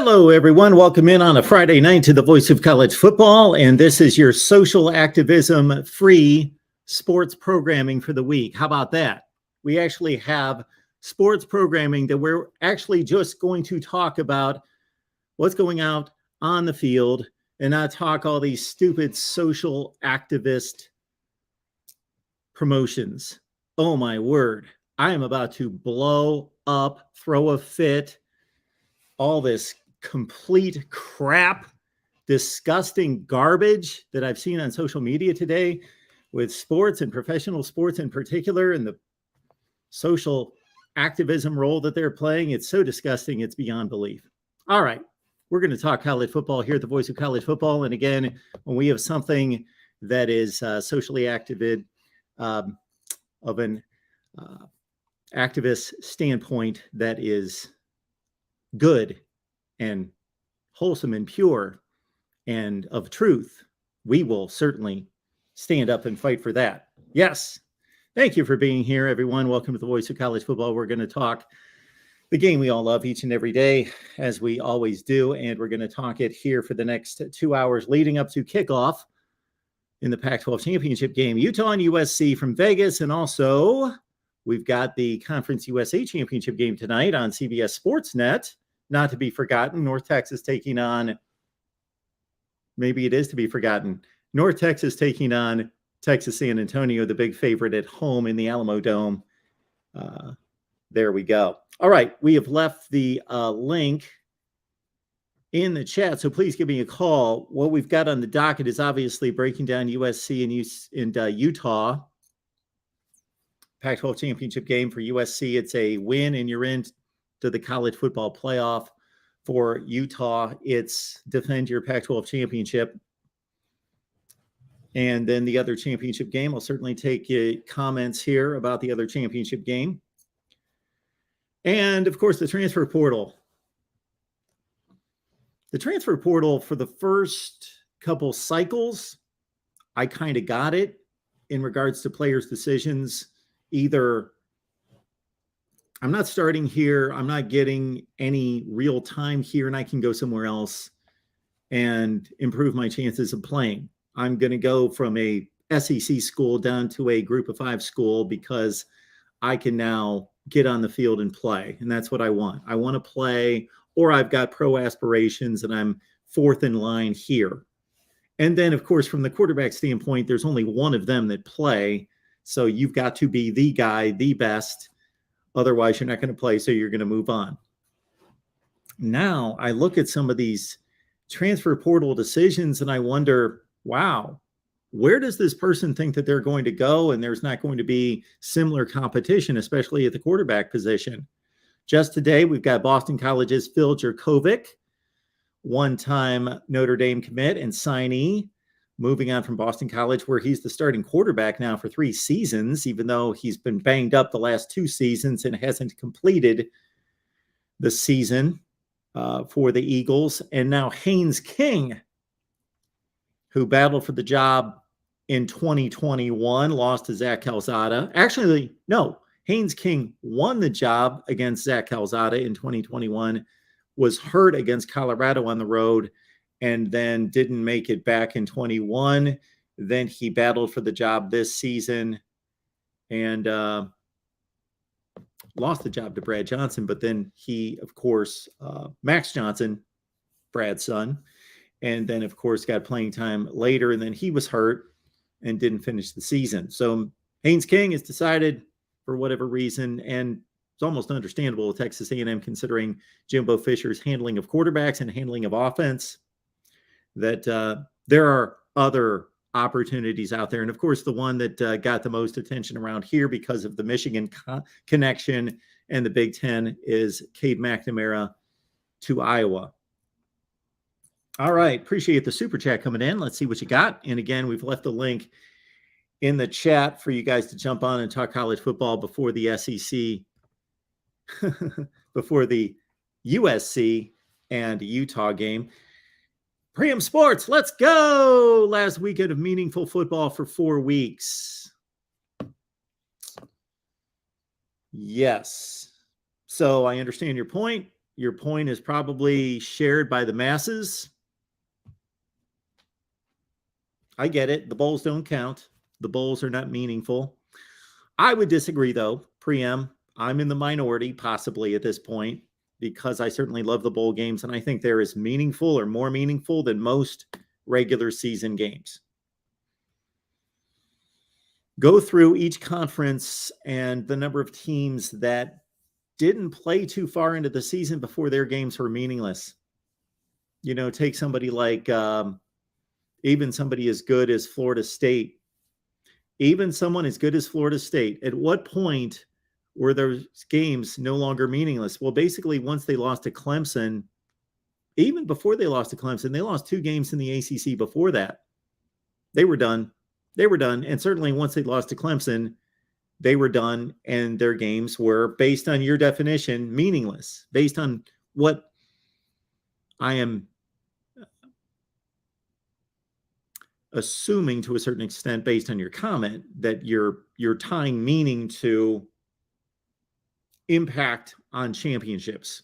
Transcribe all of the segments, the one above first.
Hello, everyone. Welcome in on a Friday night to the Voice of College Football. And this is your social activism free sports programming for the week. How about that? We actually have sports programming that we're actually just going to talk about what's going out on the field and not talk all these stupid social activist promotions. Oh, my word. I am about to blow up, throw a fit. All this complete crap, disgusting garbage that I've seen on social media today with sports and professional sports in particular and the social activism role that they're playing. It's so disgusting. It's beyond belief. All right. We're going to talk college football here at the Voice of College Football. And again, when we have something that is socially active of an activist standpoint that is good and wholesome and pure and of truth, we will certainly stand up and fight for that. Yes. Thank you for being here, everyone. Welcome to the Voice of College Football. We're going to talk the game we all love each and every day, as we always do. And we're going to talk it here for the next 2 hours leading up to kickoff in the Pac-12 championship game, Utah and USC from Vegas. And also we've got the Conference USA championship game tonight on CBS Sportsnet. Not to be forgotten, North Texas taking on, maybe it is to be forgotten, North Texas taking on Texas San Antonio, the big favorite at home in the Alamo Dome. There we go. All right, we have left the link in the chat, so please give me a call. What we've got on the docket is obviously breaking down USC and Utah. Pac-12 championship game for USC. It's a win, and you're in to the college football playoff. For Utah, it's defend your Pac-12 championship. And then the other championship game, I'll certainly take comments here about the other championship game. And, of course, the transfer portal. The transfer portal for the first couple cycles, I kind of got it in regards to players' decisions. Either I'm not starting here, I'm not getting any real time here, and I can go somewhere else and improve my chances of playing. I'm going to go from a SEC school down to a group of 5 school because I can now get on the field and play. And that's what I want. I want to play, or I've got pro aspirations and I'm fourth in line here. And then, of course, from the quarterback standpoint, there's only one of them that play. So you've got to be the guy, the best. Otherwise, you're not going to play, so you're going to move on. Now, I look at some of these transfer portal decisions and I wonder, wow, where does this person think that they're going to go? And there's not going to be similar competition, especially at the quarterback position. Just today, we've got Boston College's Phil Jurkovec, one-time Notre Dame commit and signee, moving on from Boston College, where he's the starting quarterback now for 3 seasons, even though he's been banged up the last 2 seasons and hasn't completed the season for the Eagles. And now Haynes King, who battled for the job in 2021, lost to Zach Calzada. Actually, no, Haynes King won the job against Zach Calzada in 2021, was hurt against Colorado on the road, and then didn't make it back in 21. Then he battled for the job this season and lost the job to Brad Johnson. But then he, of course, Max Johnson, Brad's son, and then, of course, got playing time later. And then he was hurt and didn't finish the season. So Haynes King has decided, for whatever reason, and it's almost understandable with Texas A&M considering Jimbo Fisher's handling of quarterbacks and handling of offense, that there are other opportunities out there. And of course, the one that got the most attention around here because of the Michigan connection and the Big Ten is Cade McNamara to Iowa. All right. Appreciate the super chat coming in. Let's see what you got. And again, we've left a link in the chat for you guys to jump on and talk college football before the SEC, before the USC and Utah game. Pregame Sports, let's go! Last weekend of meaningful football for 4 weeks. Yes. So I understand your point. Your point is probably shared by the masses. I get it. The bowls don't count. The bowls are not meaningful. I would disagree, though. I'm in the minority, possibly at this point, because I certainly love the bowl games, and I think they're as meaningful or more meaningful than most regular season games. Go through each conference and the number of teams that didn't play too far into the season before their games were meaningless. Take somebody like even somebody as good as Florida State. Even someone as good as Florida State, at what point were those games no longer meaningless? Well, basically, once they lost to Clemson, even before they lost to Clemson, they lost 2 games in the ACC before that. They were done. And certainly once they lost to Clemson, they were done, and their games were, based on your definition, meaningless, based on what I am assuming to a certain extent, based on your comment, that you're tying meaning to impact on championships.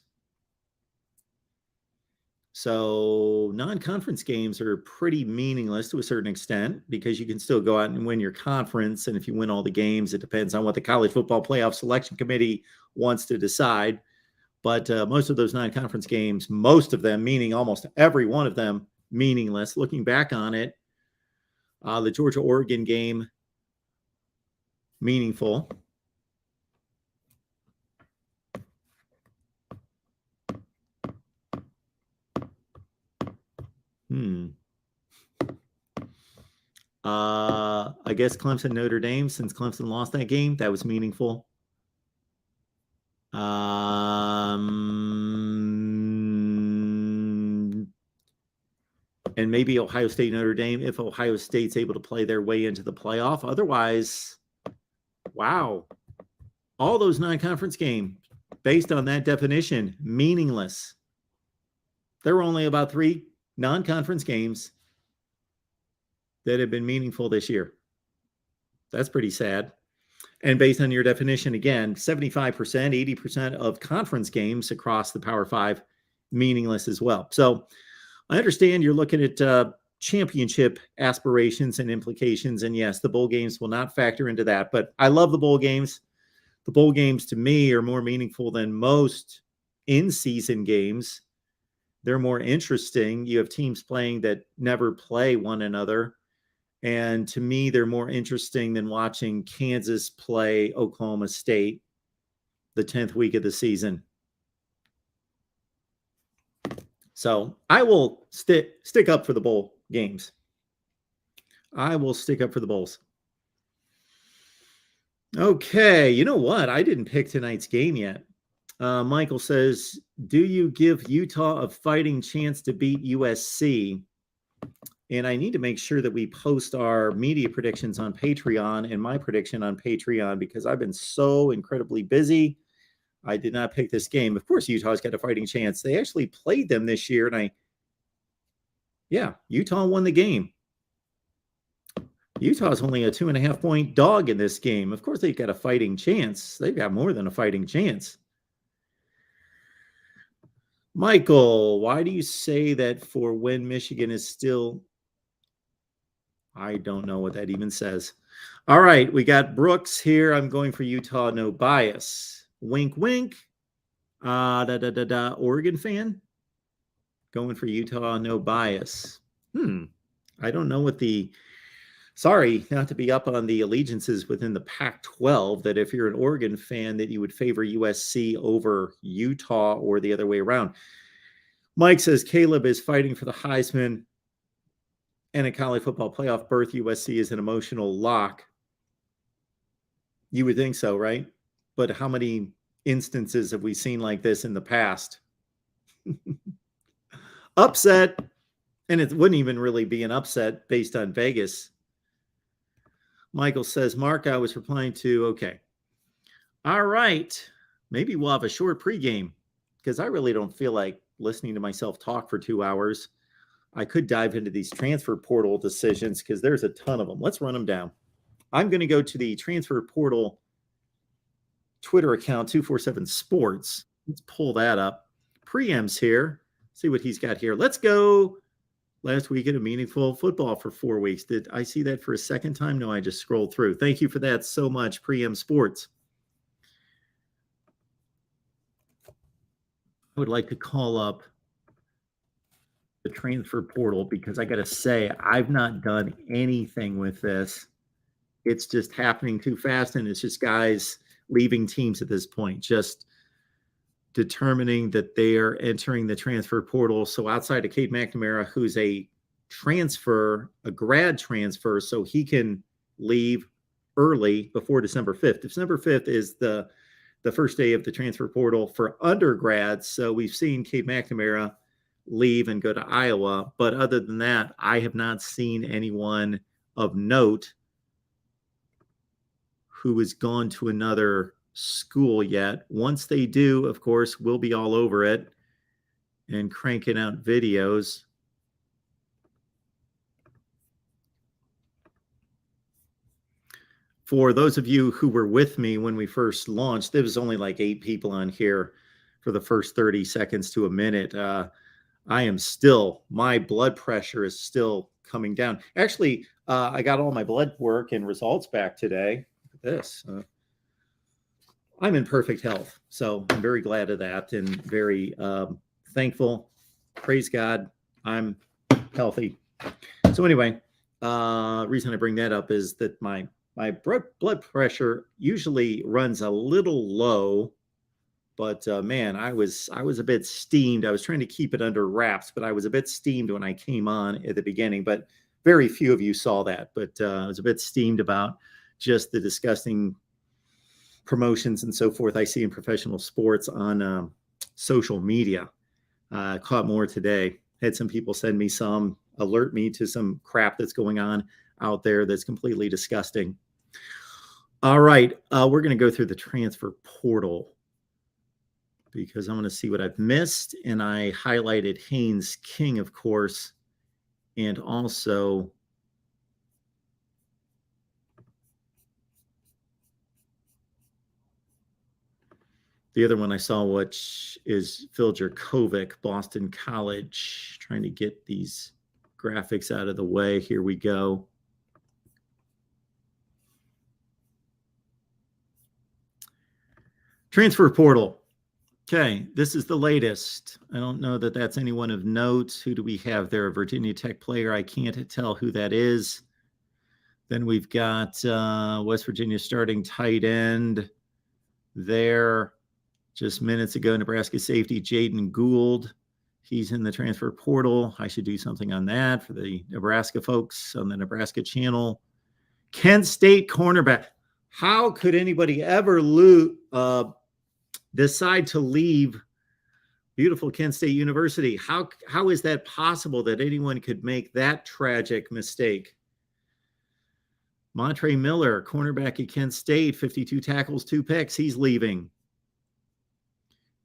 So non-conference games are pretty meaningless to a certain extent, because you can still go out and win your conference. And if you win all the games, it depends on what the College Football Playoff Selection Committee wants to decide. But most of those non-conference games, most of them, meaning almost every one of them, meaningless. Looking back on it, the Georgia-Oregon game, meaningful. I guess Clemson-Notre Dame, since Clemson lost that game, that was meaningful. And maybe Ohio State, Notre Dame, if Ohio State's able to play their way into the playoff. Otherwise, wow. All those non-conference games, based on that definition, meaningless. There were only about 3 non-conference games that have been meaningful this year. That's pretty sad. And based on your definition, again, 75%, 80% of conference games across the Power 5, meaningless as well. So I understand you're looking at championship aspirations and implications. And yes, the bowl games will not factor into that. But I love the bowl games. The bowl games, to me, are more meaningful than most in-season games. They're more interesting. You have teams playing that never play one another. And to me, they're more interesting than watching Kansas play Oklahoma State the 10th week of the season. So I will stick up for the bowl games. I will stick up for the bowls. Okay, you know what? I didn't pick tonight's game yet. Michael says, do you give Utah a fighting chance to beat USC? And I need to make sure that we post our media predictions on Patreon and my prediction on Patreon, because I've been so incredibly busy. I did not pick this game. Of course, Utah's got a fighting chance. They actually played them this year, and Utah won the game. Utah's only a 2.5-point dog in this game. Of course, they've got a fighting chance. They've got more than a fighting chance. Michael, why do you say that for when Michigan is still... I don't know what that even says. All right, we got Brooks here. I'm going for Utah, no bias. Wink, wink. Oregon fan. Going for Utah, no bias. I don't know what the... Sorry, not to be up on the allegiances within the Pac-12, that if you're an Oregon fan, that you would favor USC over Utah or the other way around. Mike says Caleb is fighting for the Heisman and a college football playoff berth. USC is an emotional lock. You would think so, right? But how many instances have we seen like this in the past? Upset. And it wouldn't even really be an upset based on Vegas. Michael says, Mark, I was replying to, okay. All right. Maybe we'll have a short pregame, because I really don't feel like listening to myself talk for 2 hours. I could dive into these transfer portal decisions, because there's a ton of them. Let's run them down. I'm going to go to the transfer portal Twitter account, 247 Sports. Let's pull that up. Pregame's here. See what he's got here. Let's go. Last weekend of meaningful football for 4 weeks. Did I see that for a second time? No, I just scrolled through. Thank you for that so much, Pregame Sports. I would like to call up the transfer portal because I got to say, I've not done anything with this. It's just happening too fast, and it's just guys leaving teams at this point, just determining that they are entering the transfer portal. So outside of Cade McNamara, who's a transfer, a grad transfer, so he can leave early before December 5th. December 5th is the first day of the transfer portal for undergrads. So we've seen Cade McNamara leave and go to Iowa. But other than that, I have not seen anyone of note who has gone to another school yet. Once they do, of course, we'll be all over it and cranking out videos. For those of you who were with me when we first launched, there was only like 8 people on here for the first 30 seconds to a minute. I am still, my blood pressure is still coming down. Actually, I got all my blood work and results back today. Look at this. I'm in perfect health. So I'm very glad of that and very thankful. Praise God, I'm healthy. So anyway, reason I bring that up is that my blood pressure usually runs a little low, but man, I was a bit steamed. I was trying to keep it under wraps, but I was a bit steamed when I came on at the beginning. But very few of you saw that. But I was a bit steamed about just the disgusting promotions and so forth I see in professional sports on social media. Caught more today. Had some people send me some, alert me to some crap that's going on out there that's completely disgusting. All right, we're going to go through the transfer portal because I want to see what I've missed. And I highlighted Haynes King, of course, and also the other one I saw, which is Phil Jerkovic, Boston College. Trying to get these graphics out of the way. Here we go. Transfer portal. Okay, this is the latest. I don't know that that's anyone of note. Who do we have there? A Virginia Tech player. I can't tell who that is. Then we've got West Virginia starting tight end there. Just minutes ago, Nebraska safety Jaden Gould. He's in the transfer portal. I should do something on that for the Nebraska folks on the Nebraska channel. Kent State cornerback. How could anybody ever decide to leave beautiful Kent State University? How is that possible that anyone could make that tragic mistake? Montre Miller, cornerback at Kent State, 52 tackles, 2 picks. He's leaving.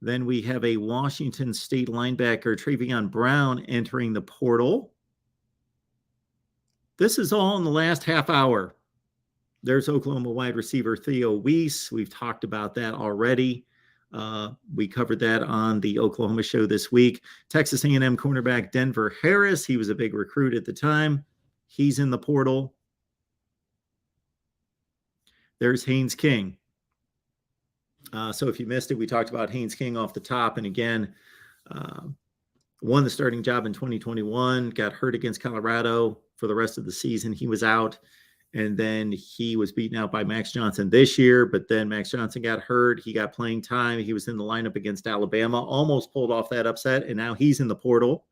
Then we have a Washington State linebacker, Travion Brown, entering the portal. This is all in the last half hour. There's Oklahoma wide receiver Theo Weiss. We've talked about that already. We covered that on the Oklahoma show this week. Texas A&M cornerback Denver Harris. He was a big recruit at the time. He's in the portal. There's Haynes King. So if you missed it, we talked about Haynes King off the top. And again, won the starting job in 2021, got hurt against Colorado for the rest of the season. He was out. And then he was beaten out by Max Johnson this year. But then Max Johnson got hurt. He got playing time. He was in the lineup against Alabama, almost pulled off that upset. And now he's in the portal.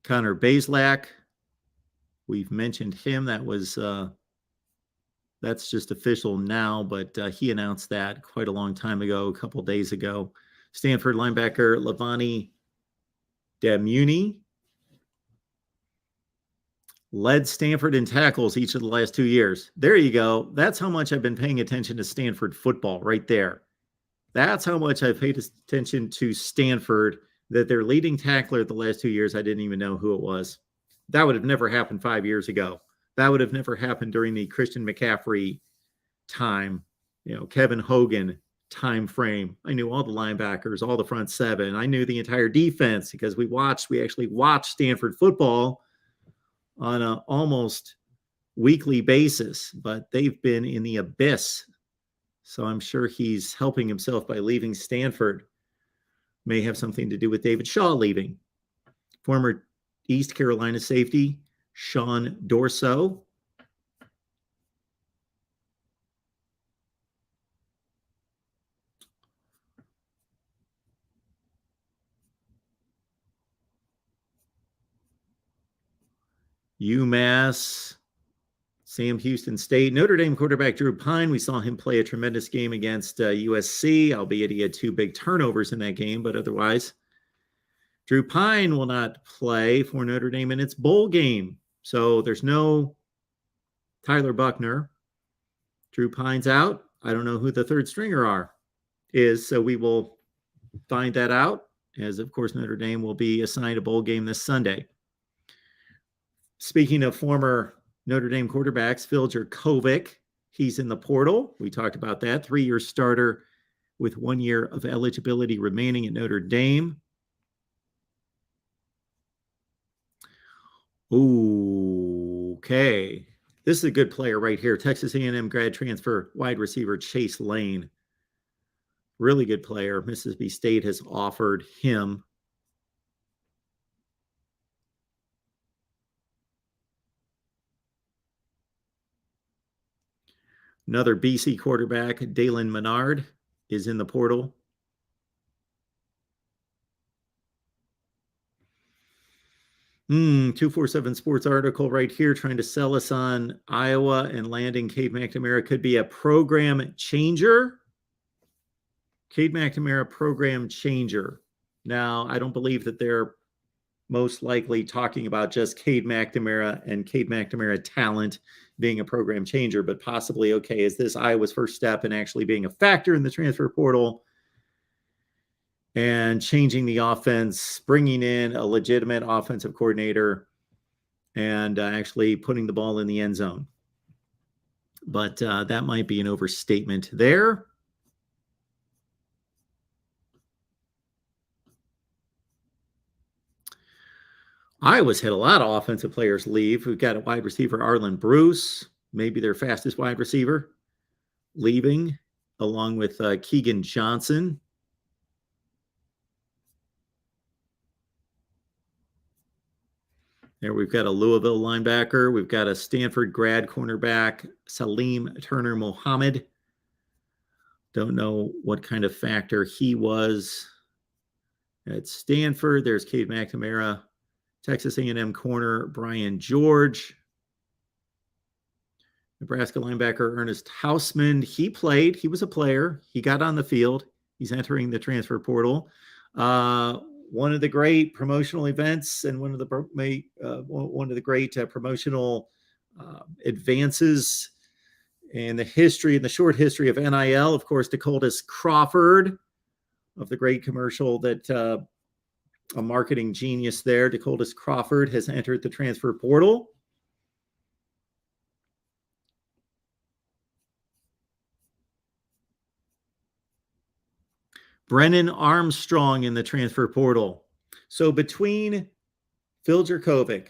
Connor Bazelak, we've mentioned him. That's just official now, but he announced that quite a long time ago, a couple days ago. Stanford linebacker Lavani Damuni led Stanford in tackles each of the last 2 years. There you go. That's how much I've been paying attention to Stanford football right there. That's how much I've paid attention to Stanford, that their leading tackler the last 2 years, I didn't even know who it was. That would have never happened 5 years ago. That would have never happened during the Christian McCaffrey time, Kevin Hogan time frame. I knew all the linebackers, all the front seven. I knew the entire defense because we actually watched Stanford football on an almost weekly basis, but they've been in the abyss. So I'm sure he's helping himself by leaving Stanford. May have something to do with David Shaw leaving. Former East Carolina safety Sean Dorso. UMass, Sam Houston State, Notre Dame quarterback Drew Pine. We saw him play a tremendous game against USC, albeit he had 2 big turnovers in that game, but otherwise, Drew Pine will not play for Notre Dame in its bowl game. So there's no Tyler Buckner. Drew Pine's out. I don't know who the third stringer is, so we will find that out, as of course Notre Dame will be assigned a bowl game this Sunday. Speaking of former Notre Dame quarterbacks, Phil Jurkovec, he's in the portal. We talked about that. 3-year starter with 1 year of eligibility remaining at Notre Dame. Okay. This is a good player right here. Texas A&M grad transfer wide receiver Chase Lane. Really good player. Mississippi State has offered him. Another BC quarterback, Dalen Menard, is in the portal. Hmm, 247 Sports article right here trying to sell us on Iowa and landing Cade McNamara could be a program changer. Cade McNamara, program changer. Now, I don't believe that they're most likely talking about just Cade McNamara and Cade McNamara talent being a program changer, but possibly, okay, is this Iowa's first step in actually being a factor in the transfer portal and changing the offense, bringing in a legitimate offensive coordinator and actually putting the ball in the end zone. But that might be an overstatement there. Iowa's had a lot of offensive players leave. We've got a wide receiver, Arlen Bruce, maybe their fastest wide receiver, leaving, along with Keegan Johnson. There we've got a Louisville linebacker. We've got a Stanford grad cornerback, Salim Turner Mohammed. Don't know what kind of factor he was at Stanford. There's Cade McNamara. Texas A&M corner, Brian George. Nebraska linebacker, Ernest Hausman. He played. He was a player. He got on the field. He's entering the transfer portal. One of the great promotional events and one of the great promotional advances in the short history of NIL, of course, Dakotas Crawford of the great commercial that a marketing genius there, Dakotas Crawford, has entered the transfer portal. Brennan Armstrong in the transfer portal. So between Phil Jurkovec,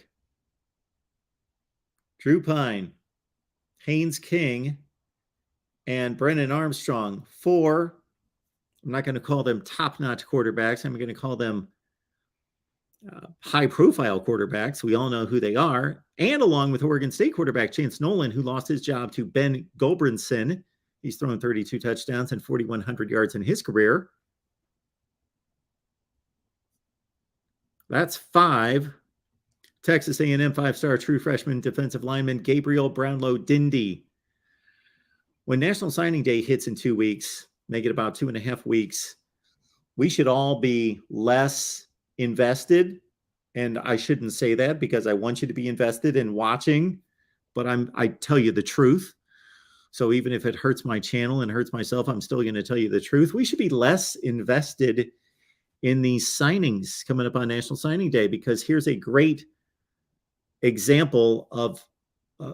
Drew Pine, Haynes King, and Brennan Armstrong, 4, I'm not going to call them top-notch quarterbacks. I'm going to call them high-profile quarterbacks. We all know who they are. And along with Oregon State quarterback Chance Nolan, who lost his job to Ben Gulbranson. He's thrown 32 touchdowns and 4,100 yards in his career. That's 5. Texas A&M 5-star true freshman defensive lineman Gabriel Brownlow-Dindy. When National Signing Day hits in 2 weeks, make it about 2.5 weeks, we should all be less invested. And I shouldn't say that because I want you to be invested in watching, but I tell you the truth. So even if it hurts my channel and hurts myself, I'm still going to tell you the truth. We should be less invested in these signings coming up on National Signing Day, because here's a great example of a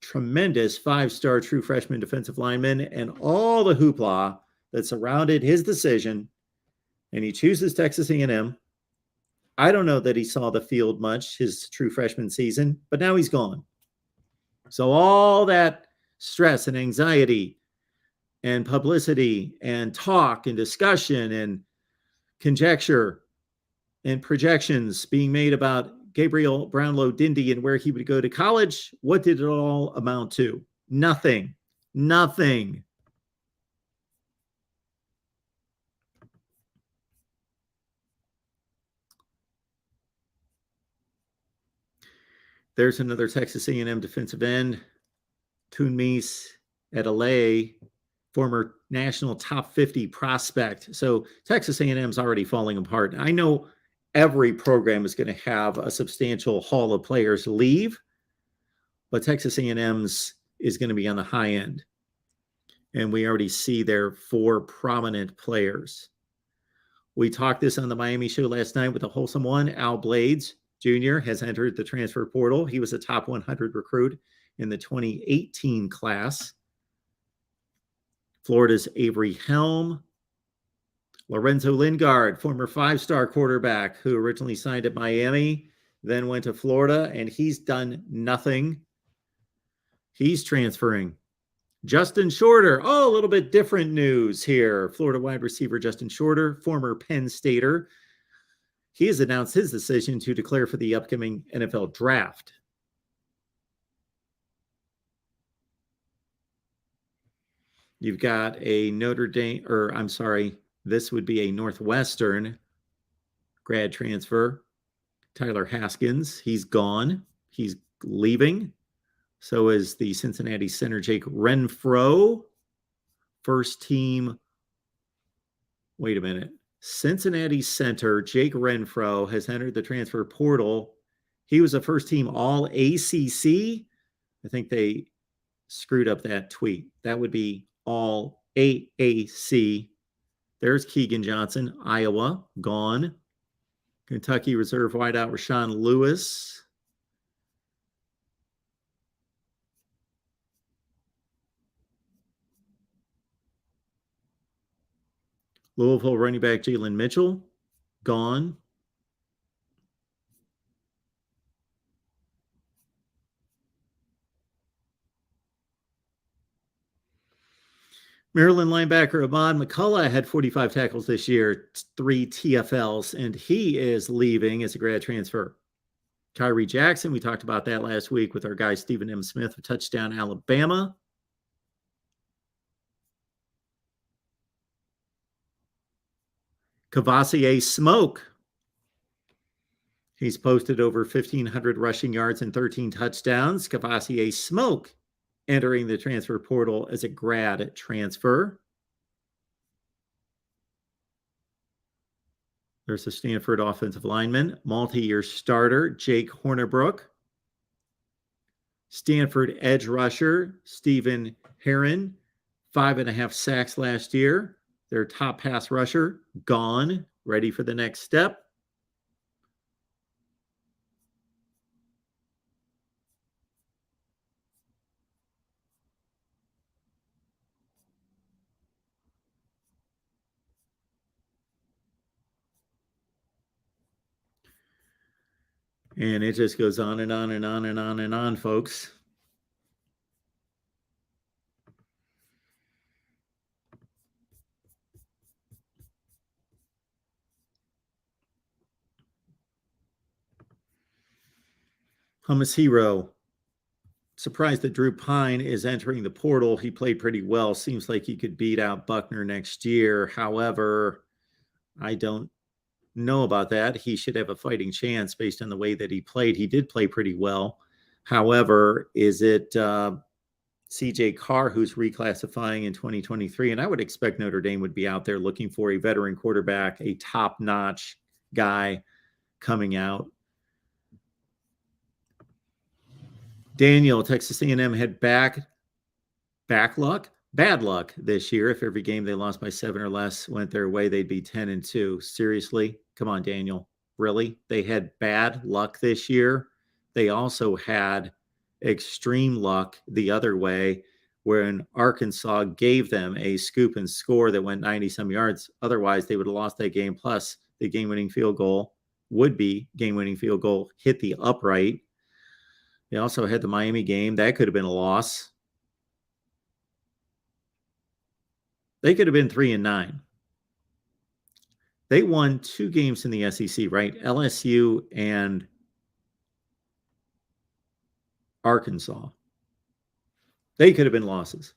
tremendous five-star true freshman defensive lineman, and all the hoopla that surrounded his decision, and he chooses Texas A&M. I don't know that he saw the field much his true freshman season, but now he's gone. So all that stress and anxiety and publicity and talk and discussion and conjecture and projections being made about Gabriel Brownlow Dindy and where he would go to college, what did it all amount to? Nothing. Nothing. There's another Texas A&M defensive end, Tunmis Edelay, former national top 50 prospect. So Texas A&M is already falling apart. I know every program is going to have a substantial haul of players leave, but Texas A&M's is going to be on the high end. And we already see their 4 prominent players. We talked this on the Miami show last night with a wholesome one. Al Blades Jr. has entered the transfer portal. He was a top 100 recruit in the 2018 class. Florida's Avery Helm. Lorenzo Lingard, former 5-star quarterback who originally signed at Miami, then went to Florida, and he's done nothing. He's transferring. Justin Shorter. Oh, a little bit different news here. Florida wide receiver Justin Shorter, former Penn Stater. He has announced his decision to declare for the upcoming NFL draft. You've got a this would be a Northwestern grad transfer. Tyler Haskins, he's gone. He's leaving. So is the Cincinnati center Jake Renfro. First team. Wait a minute. Cincinnati center Jake Renfro has entered the transfer portal. He was a first team all ACC. I think they screwed up that tweet. That would be all AAC. There's Keegan Johnson, Iowa, gone. Kentucky reserve wideout Rashawn Lewis. Louisville running back Jalen Mitchell, gone. Maryland linebacker Ahmad McCullough had 45 tackles this year, 3 TFLs, and he is leaving as a grad transfer. Tyree Jackson, we talked about that last week with our guy Stephen M. Smith of Touchdown Alabama. Cavassier Smoke. He's posted over 1,500 rushing yards and 13 touchdowns. Cavassier Smoke entering the transfer portal as a grad transfer. There's a Stanford offensive lineman, multi-year starter, Jake Hornibrook. Stanford edge rusher, Stephen Herron, 5.5 sacks last year. Their top pass rusher, gone, ready for the next step. And it just goes on and on and on and on and on, folks. Hummus Hero. Surprised that Drew Pine is entering the portal. He played pretty well. Seems like he could beat out Buckner next year. However, I don't know about that. He should have a fighting chance based on the way that he played. He did play pretty well. However, is it CJ Carr who's reclassifying in 2023? And I would expect Notre Dame would be out there looking for a veteran quarterback, a top-notch guy coming out. Daniel, Texas A&M had bad luck this year. If every game they lost by 7 or less went their way, they'd be 10-2. Seriously? Come on, Daniel. Really? They had bad luck this year? they also had extreme luck the other way when Arkansas gave them a scoop and score that went 90-some yards. Otherwise, they would have lost that game. Plus, the game-winning field goal hit the upright. They also had the Miami game. That could have been a loss. They could have been 3-9. They won 2 games in the SEC, right? LSU and Arkansas. They could have been losses.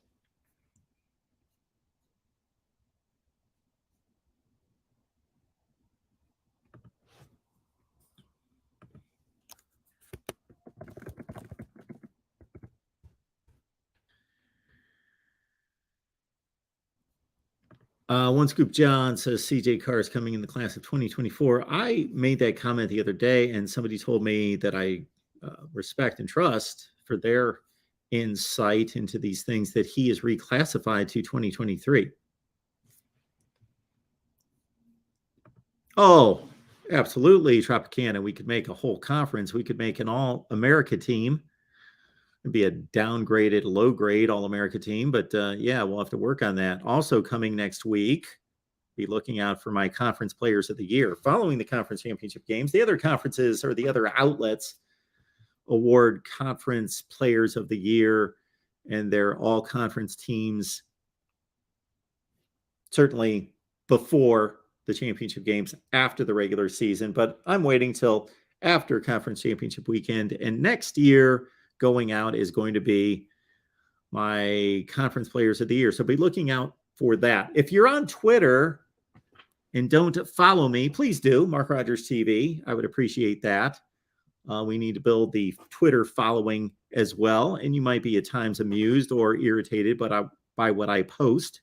One Scoop John says CJ Carr is coming in the class of 2024. I made that comment the other day, and somebody told me that I respect and trust for their insight into these things that he is reclassified to 2023. Oh, absolutely, Tropicana. We could make a whole conference. We could make an All-America team. It'd be a downgraded, low-grade All-America team. But, yeah, we'll have to work on that. Also coming next week, be looking out for my conference players of the year. Following the conference championship games, the other conferences or the other outlets award conference players of the year and their all-conference teams certainly before the championship games, after the regular season. But I'm waiting till after conference championship weekend. And next year going out is going to be my conference players of the year. So be looking out for that. If you're on Twitter and don't follow me, please do. MarkRogersTV. I would appreciate that. We need to build the Twitter following as well. And you might be at times amused or irritated by what I post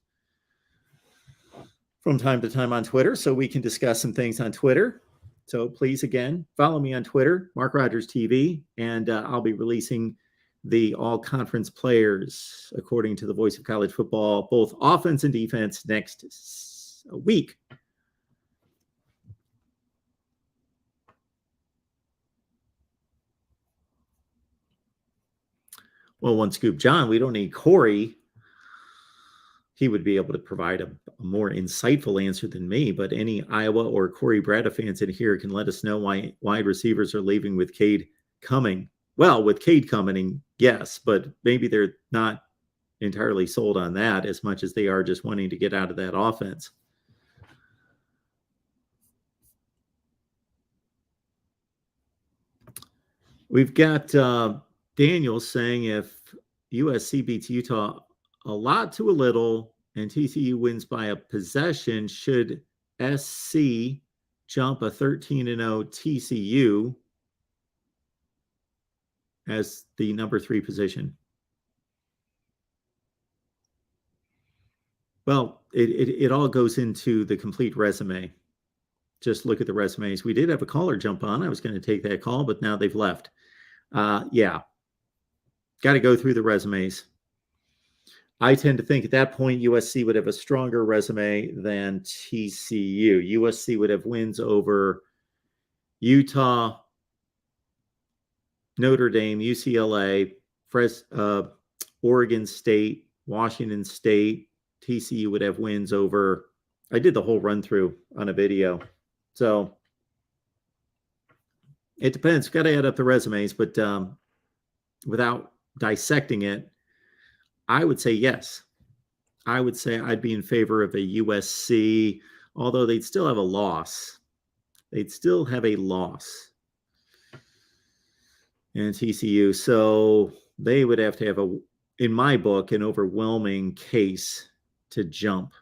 from time to time on Twitter. So we can discuss some things on Twitter. So please, again, follow me on Twitter, MarkRogersTV. And I'll be releasing the all-conference players, according to the Voice of College Football, both offense and defense, next week. Well, One Scoop John, we don't need Corey. He would be able to provide a more insightful answer than me, but any Iowa or Corey Brada fans in here can let us know why wide receivers are leaving with Cade coming. Well, with Cade coming, yes, but maybe they're not entirely sold on that as much as they are just wanting to get out of that offense. We've got Daniel saying if USC beats Utah a lot to a little and TCU wins by a possession, should SC jump a 13-0 TCU as the number 3 position? Well, it all goes into the complete resume. Just look at the resumes. We did have a caller jump on. I was going to take that call, but now they've left. Yeah. Got to go through the resumes. I tend to think at that point USC would have a stronger resume than TCU. USC would have wins over Utah, Notre Dame, UCLA, Oregon State, Washington State. TCU would have wins over. I did the whole run through on a video. So it depends. Got to add up the resumes, but without dissecting it, I would say yes. I would say I'd be in favor of a USC, although they'd still have a loss. They'd still have a loss in TCU. So they would have to have, in my book, an overwhelming case to jump.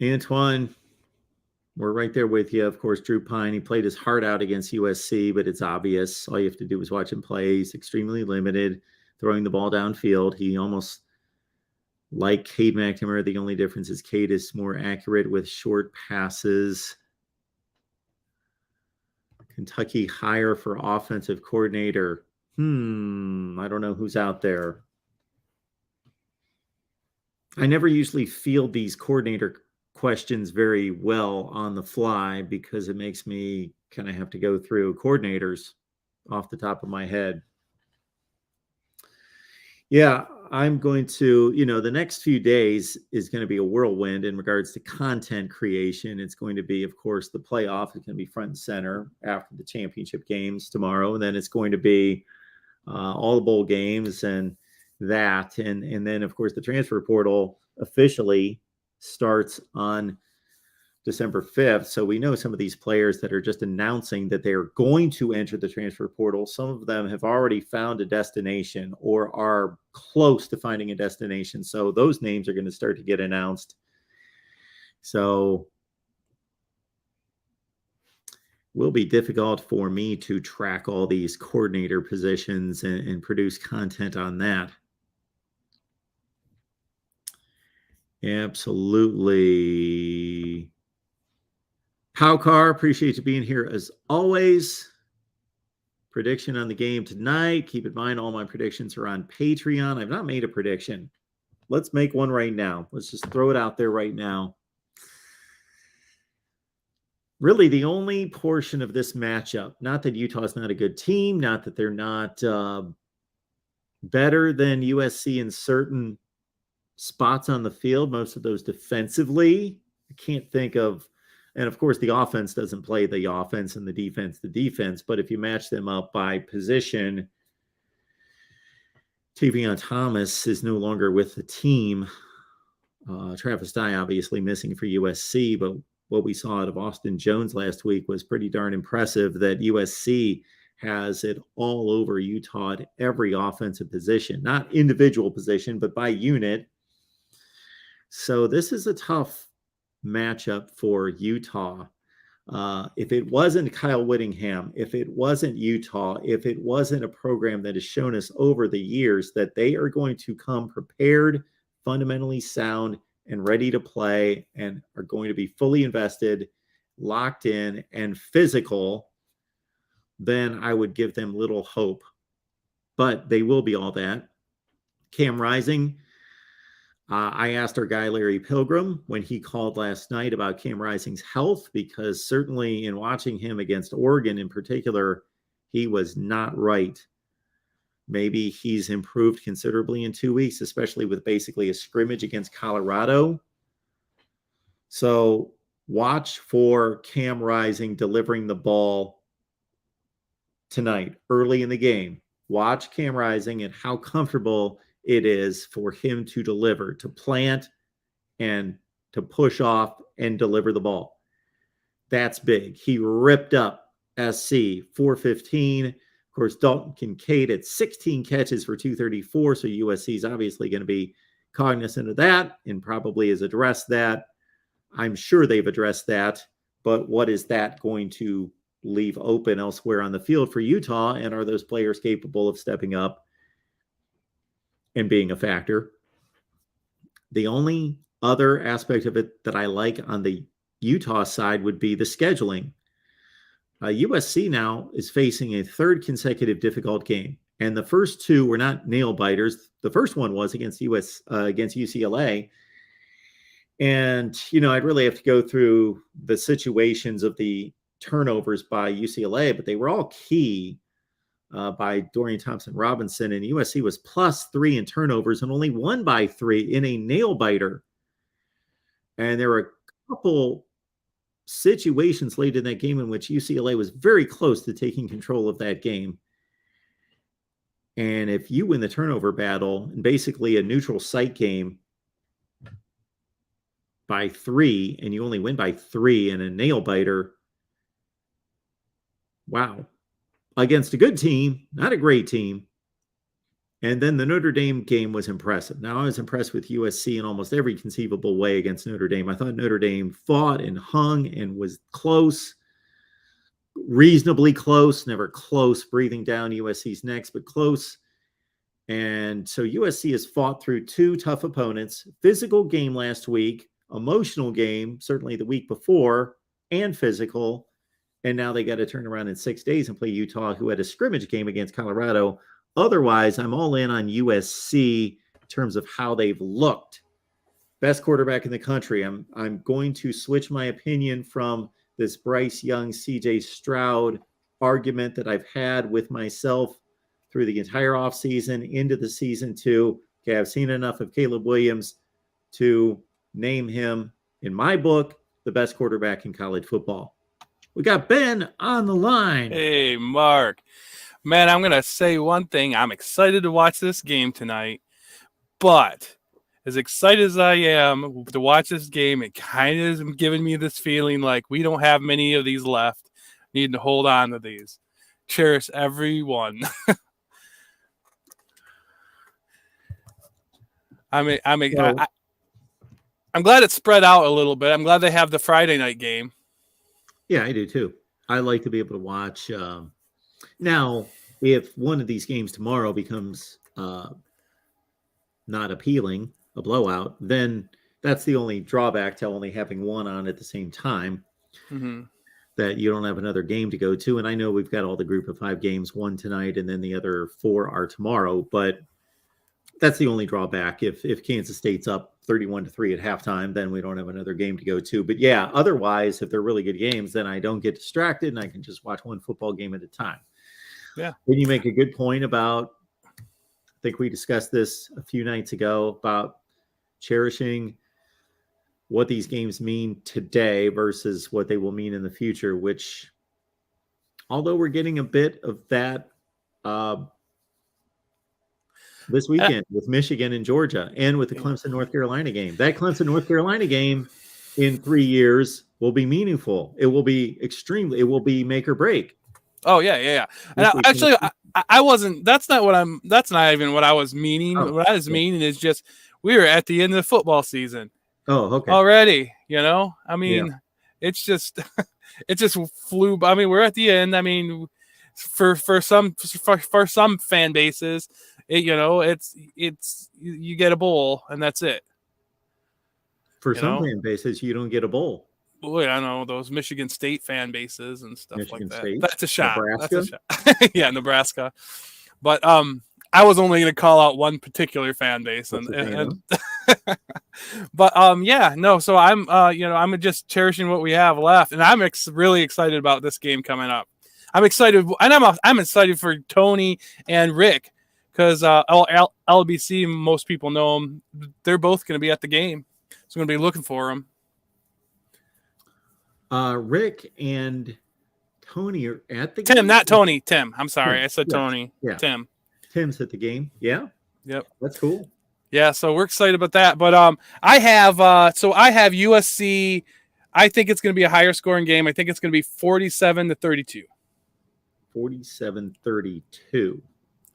Antoine, we're right there with you. Of course, Drew Pine, he played his heart out against USC, but it's obvious. All you have to do is watch him play. He's extremely limited, throwing the ball downfield. He almost, like Cade McNamara, the only difference is Cade is more accurate with short passes. Kentucky hire for offensive coordinator. I don't know who's out there. I never usually field these coordinator questions very well on the fly because it makes me kind of have to go through coordinators off the top of my head. Yeah, I'm going to, the next few days is going to be a whirlwind in regards to content creation. It's going to be, of course, the playoff is going to be front and center after the championship games tomorrow. And then it's going to be all the bowl games and that. And then, of course, the transfer portal officially starts on December 5th. So we know some of these players that are just announcing that they're going to enter the transfer portal. Some of them have already found a destination or are close to finding a destination. So those names are going to start to get announced. So it will be difficult for me to track all these coordinator positions and produce content on that. Absolutely. Powcar, appreciate you being here as always. Prediction on the game tonight. Keep in mind, all my predictions are on Patreon. I've not made a prediction. Let's make one right now. Let's just throw it out there right now. Really, the only portion of this matchup, not that Utah's not a good team, not that they're not better than USC in certain spots on the field, most of those defensively. I can't think of, and of course the offense doesn't play the offense and the defense, but if you match them up by position, Tavion Thomas is no longer with the team. Travis Dye obviously missing for USC, but what we saw out of Austin Jones last week was pretty darn impressive that USC has it all over Utah at every offensive position, not individual position, but by unit. So this is a tough matchup for Utah. If it wasn't Kyle Whittingham, if it wasn't Utah, if it wasn't a program that has shown us over the years that they are going to come prepared, fundamentally sound, and ready to play, and are going to be fully invested, locked in, and physical, then I would give them little hope. But they will be all that. Cam Rising, I asked our guy Larry Pilgrim when he called last night about Cam Rising's health, because certainly in watching him against Oregon in particular, he was not right. Maybe he's improved considerably in 2 weeks, especially with basically a scrimmage against Colorado. So watch for Cam Rising delivering the ball tonight, early in the game. Watch Cam Rising and how comfortable it is for him to deliver, to plant and to push off and deliver the ball. That's big. He ripped up SC 415. Of course, Dalton Kincaid at 16 catches for 234. So USC is obviously going to be cognizant of that and probably has addressed that. I'm sure they've addressed that. But what is that going to leave open elsewhere on the field for Utah? And are those players capable of stepping up and being a factor? The only other aspect of it that I like on the Utah side would be the scheduling. USC now is facing a third consecutive difficult game, and the first two were not nail biters. The first one was against UCLA, and I'd really have to go through the situations of the turnovers by UCLA, but they were all key by Dorian Thompson-Robinson, and USC was +3 in turnovers and only won by 3 in a nail-biter. And there were a couple situations late in that game in which UCLA was very close to taking control of that game. And if you win the turnover battle in basically a neutral site game by 3, and you only win by 3 in a nail-biter, wow. Against a good team, not a great team. And then the Notre Dame game was impressive. Now, I was impressed with USC in almost every conceivable way against Notre Dame. I thought Notre Dame fought and hung and was close, reasonably close, never close, breathing down USC's necks, but close. And so USC has fought through 2 tough opponents, physical game last week, emotional game, certainly the week before, and physical. And now they got to turn around in 6 days and play Utah, who had a scrimmage game against Colorado. Otherwise, I'm all in on USC in terms of how they've looked. Best quarterback in the country. I'm going to switch my opinion from this Bryce Young, CJ Stroud argument that I've had with myself through the entire offseason into the season too. Okay, I've seen enough of Caleb Williams to name him, in my book, the best quarterback in college football. We got Ben on the line. Hey, Mark. Man, I'm going to say one thing. I'm excited to watch this game tonight, but as excited as I am to watch this game, it kind of is giving me this feeling like we don't have many of these left. Need to hold on to these. Cherish every one. I'm glad it's spread out a little bit. I'm glad they have the Friday night game. Yeah, I do too. I like to be able to watch. Now, if one of these games tomorrow becomes not appealing, a blowout, then that's the only drawback to only having one on at the same time. Mm-hmm. That you don't have another game to go to. And I know we've got all the group of 5 games, one tonight, and then the other 4 are tomorrow. But that's the only drawback. If Kansas State's up 31-3 at halftime, then we don't have another game to go to. But yeah, otherwise, if they're really good games, then I don't get distracted and I can just watch one football game at a time. Yeah. Then you make a good point about, I think we discussed this a few nights ago, about cherishing what these games mean today versus what they will mean in the future, which, although we're getting a bit of that this weekend with Michigan and Georgia and with the Clemson-North Carolina game. That Clemson-North Carolina game in 3 years will be meaningful. It will be it will be make or break. Oh, yeah. And actually, I wasn't, that's not even what I was meaning. Oh, what I was meaning is just, we were at the end of the football season. Oh, okay. Already, I mean, it's just, it just flew by. I mean, we're at the end. I mean, for some fan bases, it's you get a bowl and that's it. For some fan bases, you don't get a bowl. Boy, I know those Michigan State fan bases and stuff Michigan like that. State? That's a shot. Nebraska? That's a shot. Yeah, Nebraska. But I was only going to call out one particular fan base, but yeah, no. So I'm just cherishing what we have left, and I'm really excited about this game coming up. I'm excited, and I'm excited for Tony and Rick because LBC, most people know them. They're both going to be at the game, so I'm going to be looking for them. Rick and Tony are at the game? Tim, not Tony. Tim. I'm sorry. Tim. I said Tony. Yeah. Tim. Tim's at the game. Yeah. Yep. That's cool. Yeah, so we're excited about that. But I have USC. I think it's going to be a higher scoring game. I think it's going to be 47-32. 47-32.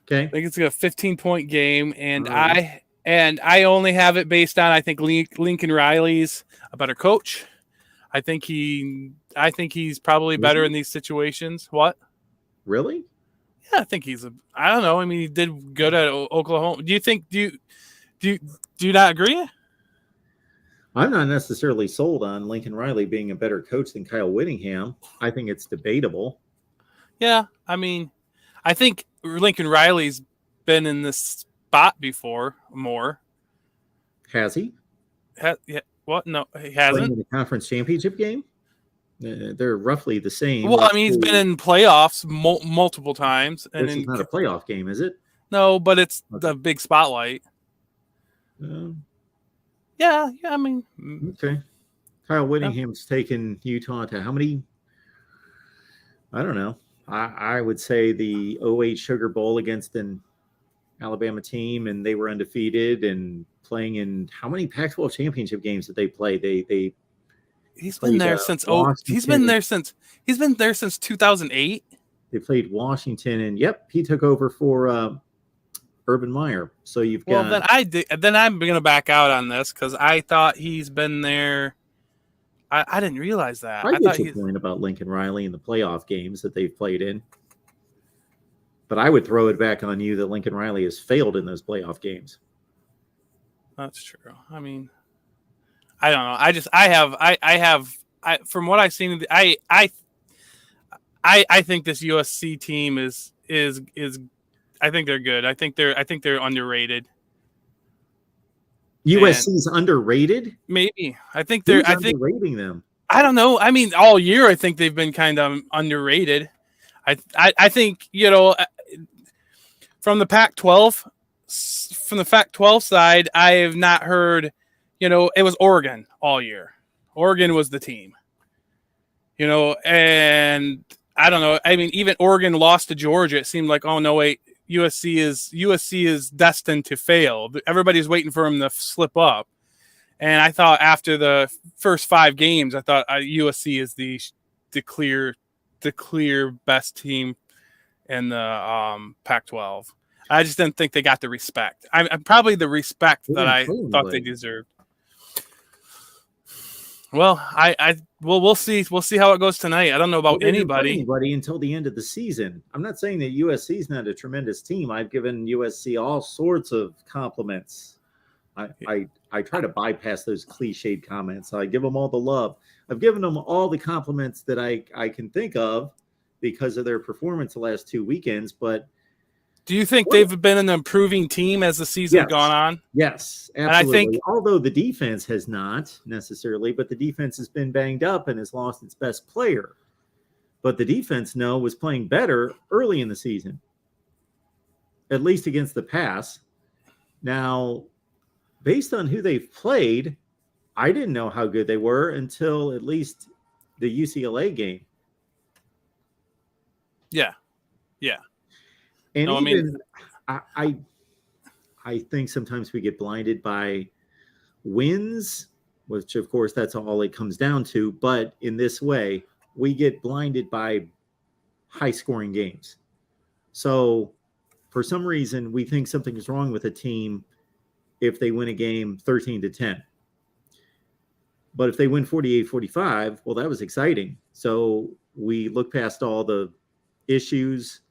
Okay. I think it's a 15-point game, and I only have it based on I think Lincoln Riley's a better coach. I think he's probably better in these situations. What? Really? Yeah, I think I don't know. I mean, he did good at Oklahoma. Do you not agree? I'm not necessarily sold on Lincoln Riley being a better coach than Kyle Whittingham. I think it's debatable. Yeah, I mean, I think Lincoln Riley's been in this spot before more. Has he? Yeah. What? No, he hasn't. In the conference championship game? They're roughly the same. Well, I mean, he's been in playoffs multiple times. And this is not a playoff game, is it? No, but it's the big spotlight. Yeah, I mean. Okay. Kyle Whittingham's taken Utah to how many? I don't know. I would say the 08 Sugar Bowl against an Alabama team, and they were undefeated and playing in how many Pac-12 championship games did they play? He's been there since he's been there since 2008. They played Washington, and he took over for Urban Meyer. So you've got. Well, then I'm going to back out on this because I thought he's been there. I didn't realize that. I get your point about Lincoln Riley and the playoff games that they've played in. But I would throw it back on you that Lincoln Riley has failed in those playoff games. That's true. I mean, I don't know. I have from what I've seen, I I think this USC team is I think they're good. I think they're underrated. USC's underrated? Maybe. Who's underrating them? I don't know. I mean, all year I think they've been kind of underrated. I think, from the Pac-12 side, I have not heard, it was Oregon all year. Oregon was the team. And I don't know. I mean, even Oregon lost to Georgia. It seemed like, oh no, wait, USC is destined to fail. Everybody's waiting for them to slip up. And I thought after the first 5 games, I thought USC is the clear best team in the Pac-12. I just didn't think they got the respect. I'm probably the respect that I thought they deserved. Well, we'll see. We'll see how it goes tonight. I don't know about anybody until the end of the season. I'm not saying that USC is not a tremendous team. I've given USC all sorts of compliments. I try to bypass those cliched comments. I give them all the love. I've given them all the compliments that I can think of because of their performance the last 2 weekends. But do you think they've been an improving team as the season's gone on? Yes, absolutely. And I think, although the defense has not necessarily, but the defense has been banged up and has lost its best player. But the defense, was playing better early in the season, at least against the pass. Now, based on who they've played, I didn't know how good they were until at least the UCLA game. Yeah. And I think sometimes we get blinded by wins, which of course that's all it comes down to. But in this way, we get blinded by high scoring games. So for some reason, we think something is wrong with a team if they win a game 13-10. But if they win 48-45, well, that was exciting. So we look past all the issues.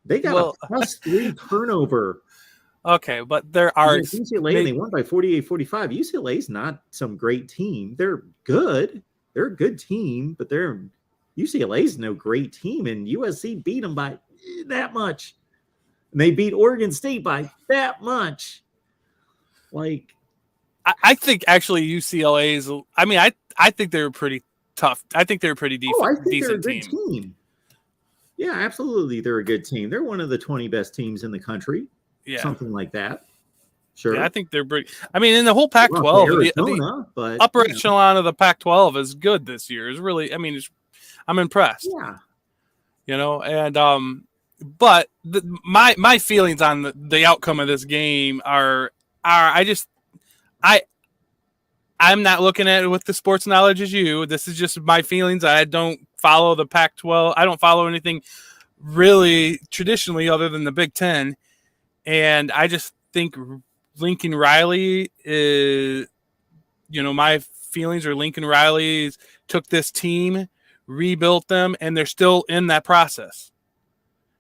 They got a +3 turnover. Okay, but there are UCLA, they won by 48-45. UCLA's not some great team. They're good. They're a good team, but UCLA's no great team, and USC beat them by that much. And they beat Oregon State by that much. Like, I think actually UCLA's. I mean, I think they're pretty tough. I think they're a pretty decent team. Yeah, absolutely. They're a good team. They're one of the 20 best teams in the country. Yeah. Something like that. Sure. Yeah, I think they're pretty. I mean, in the whole Pac-12, the upper echelon of the Pac-12 is good this year. Is really, I mean, I'm impressed. Yeah. And but my feelings on the outcome of this game are I'm not looking at it with the sports knowledge as you. This is just my feelings. I don't follow the Pac-12. I don't follow anything really traditionally other than the Big Ten. And I just think Lincoln Riley is, my feelings are Lincoln Riley took this team, rebuilt them, and they're still in that process.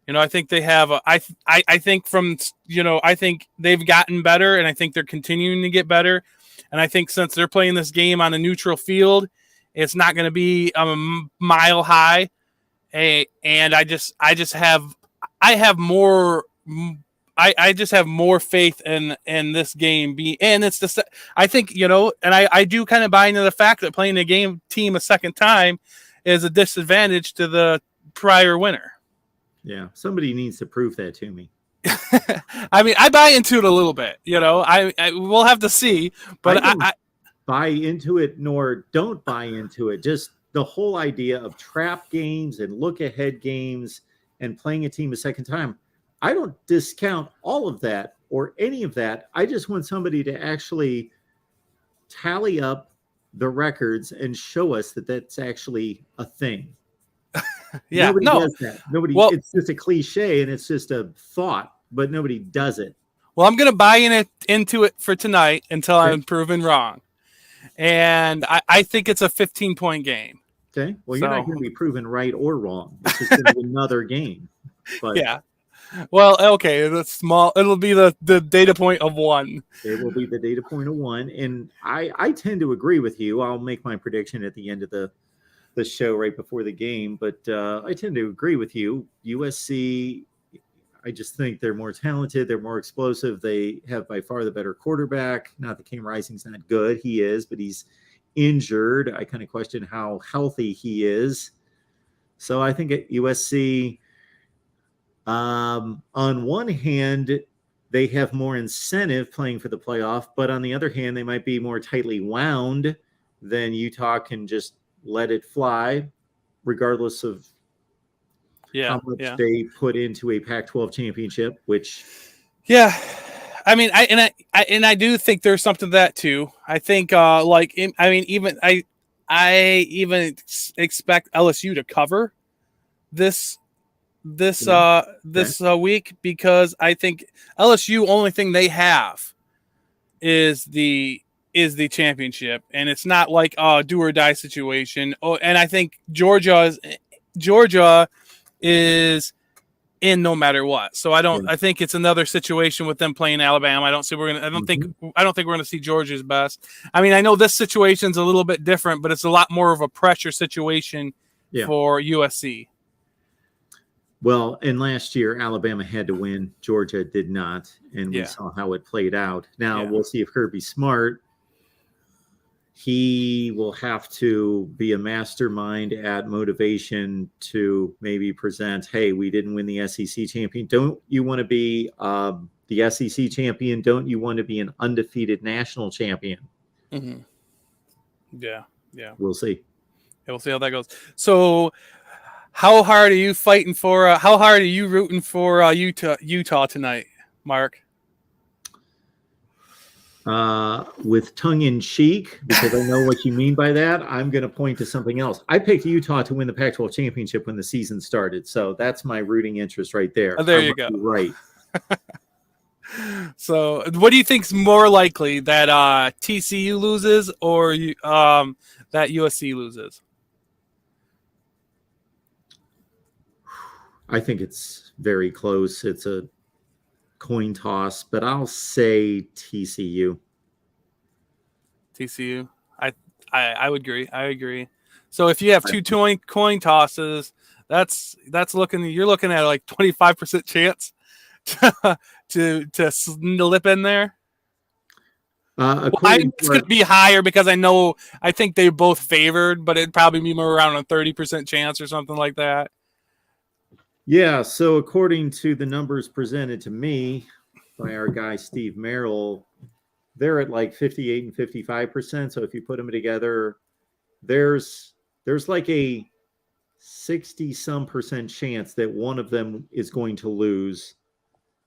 I think they have, I think I think they've gotten better, and I think they're continuing to get better. And I think since they're playing this game on a neutral field, it's not going to be a mile high. And I just have more faith in this game. And it's I think, and I do kind of buy into the fact that playing a team a second time is a disadvantage to the prior winner. Yeah. Somebody needs to prove that to me. I mean, I buy into it a little bit, I we'll have to see, but I buy into it nor don't buy into it. Just the whole idea of trap games and look ahead games and playing a team a second time. I don't discount all of that or any of that. I just want somebody to actually tally up the records and show us that that's actually a thing. Yeah, nobody does that. It's just a cliche and it's just a thought, but nobody does it. Well, I'm going to buy into it for tonight until I'm proven wrong. And I think it's a 15-point game. Okay. Well, you're not going to be proven right or wrong. It's just going to be another game. But yeah. Well, okay. That's small. It'll be the data point of 1. It will be the data point of 1. And I tend to agree with you. I'll make my prediction at the end of the the show right before the game, but I tend to agree with you. USC, I just think they're more talented. They're more explosive. They have by far the better quarterback. Not that Cam Rising's not good. He is, but he's injured. I kind of question how healthy he is. So I think at USC, on one hand, they have more incentive playing for the playoff, but on the other hand, they might be more tightly wound than Utah can just let it fly, regardless of how much they put into a Pac-12 championship. Which, I mean, I do think there's something to that too. I think, I even expect LSU to cover this week, because I think LSU only thing they have is the championship, and it's not like a do or die situation. Oh, and I think Georgia is in no matter what. So I think it's another situation with them playing Alabama. I don't think we're gonna see Georgia's best. I mean, I know this situation's a little bit different, but it's a lot more of a pressure situation for USC. Well, and last year Alabama had to win, Georgia did not, and we saw how it played out. Now we'll see if Kirby Smart, he will have to be a mastermind at motivation to maybe present, hey, we didn't win the SEC champion. Don't you want to be the SEC champion? Don't you want to be an undefeated national champion? Mm-hmm. Yeah. We'll see. We'll see how that goes. So how hard are you fighting for? How hard are you rooting for Utah tonight, Mark? With tongue in cheek, because I know what you mean by that, I'm going to point to something else. I picked Utah to win the Pac-12 championship when the season started, so that's my rooting interest right there. Oh, there you go. Right. So, what do you think's more likely, that TCU loses or that USC loses? I think it's very close. It's a coin toss, but I'll say TCU. TCU. I would agree. I agree. So if you have two coin tosses, you're looking at like 25% chance to slip in there. It's going to be higher because I think they're both favored, but it'd probably be more around a 30% chance or something like that. Yeah, so according to the numbers presented to me by our guy Steve Merrill, they're at like 58 and 55%. So if you put them together, there's like a 60-some% chance that one of them is going to lose,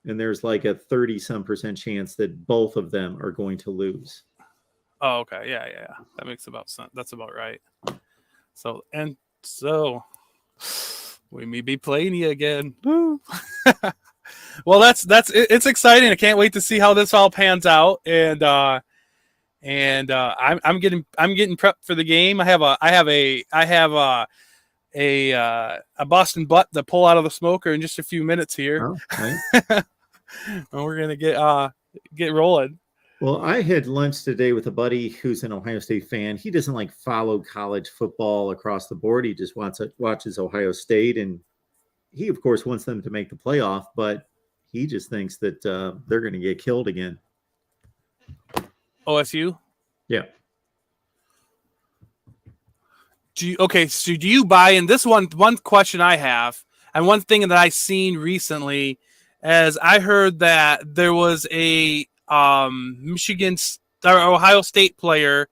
and there's like a 30-some% chance that both of them are going to lose. Oh, okay, yeah, that makes about sense. That's about right. So we may be playing you again. Woo. Well, it's exciting. I can't wait to see how this all pans out. And I'm getting prepped for the game. I have a Boston butt to pull out of the smoker in just a few minutes here. Oh, okay. And we're gonna get rolling. Well, I had lunch today with a buddy who's an Ohio State fan. He doesn't like follow college football across the board. He just watches Ohio State, and he, of course, wants them to make the playoff, but he just thinks that they're going to get killed again. OSU? Yeah. So do you buy in? This one question I have, and one thing that I've seen recently, as I heard that there was a Ohio State player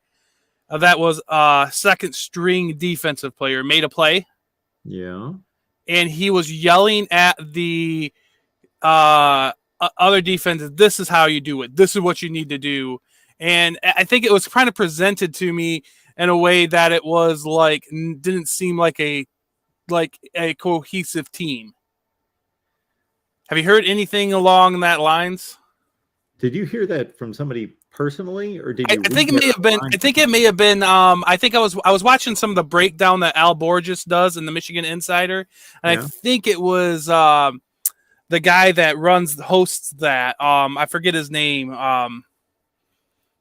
that was a second string defensive player made a play. Yeah. And he was yelling at the other defenses, this is how you do it. This is what you need to do. And I think it was kind of presented to me in a way that it was like, didn't seem like a cohesive team. Have you heard anything along that lines? Did you hear that from somebody personally, or did you? I think it may have been. I think it may have been. I think I was watching some of the breakdown that Al Borges does in the Michigan Insider, and I think it was the guy that hosts that. I forget his name.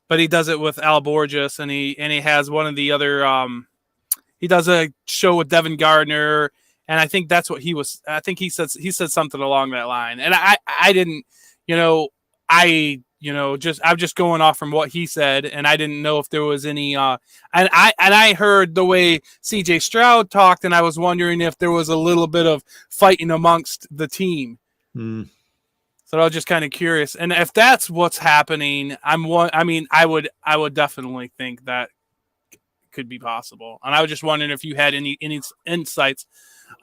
But he does it with Al Borges, and he has one of the other. he does a show with Devin Gardner, and I think that's what he was. I think he said something along that line, and I didn't, I'm just going off from what he said, and I didn't know if there was any. And I heard the way C.J. Stroud talked, and I was wondering if there was a little bit of fighting amongst the team. Mm. So I was just kind of curious, and if that's what's happening, I would definitely think that could be possible. And I was just wondering if you had any insights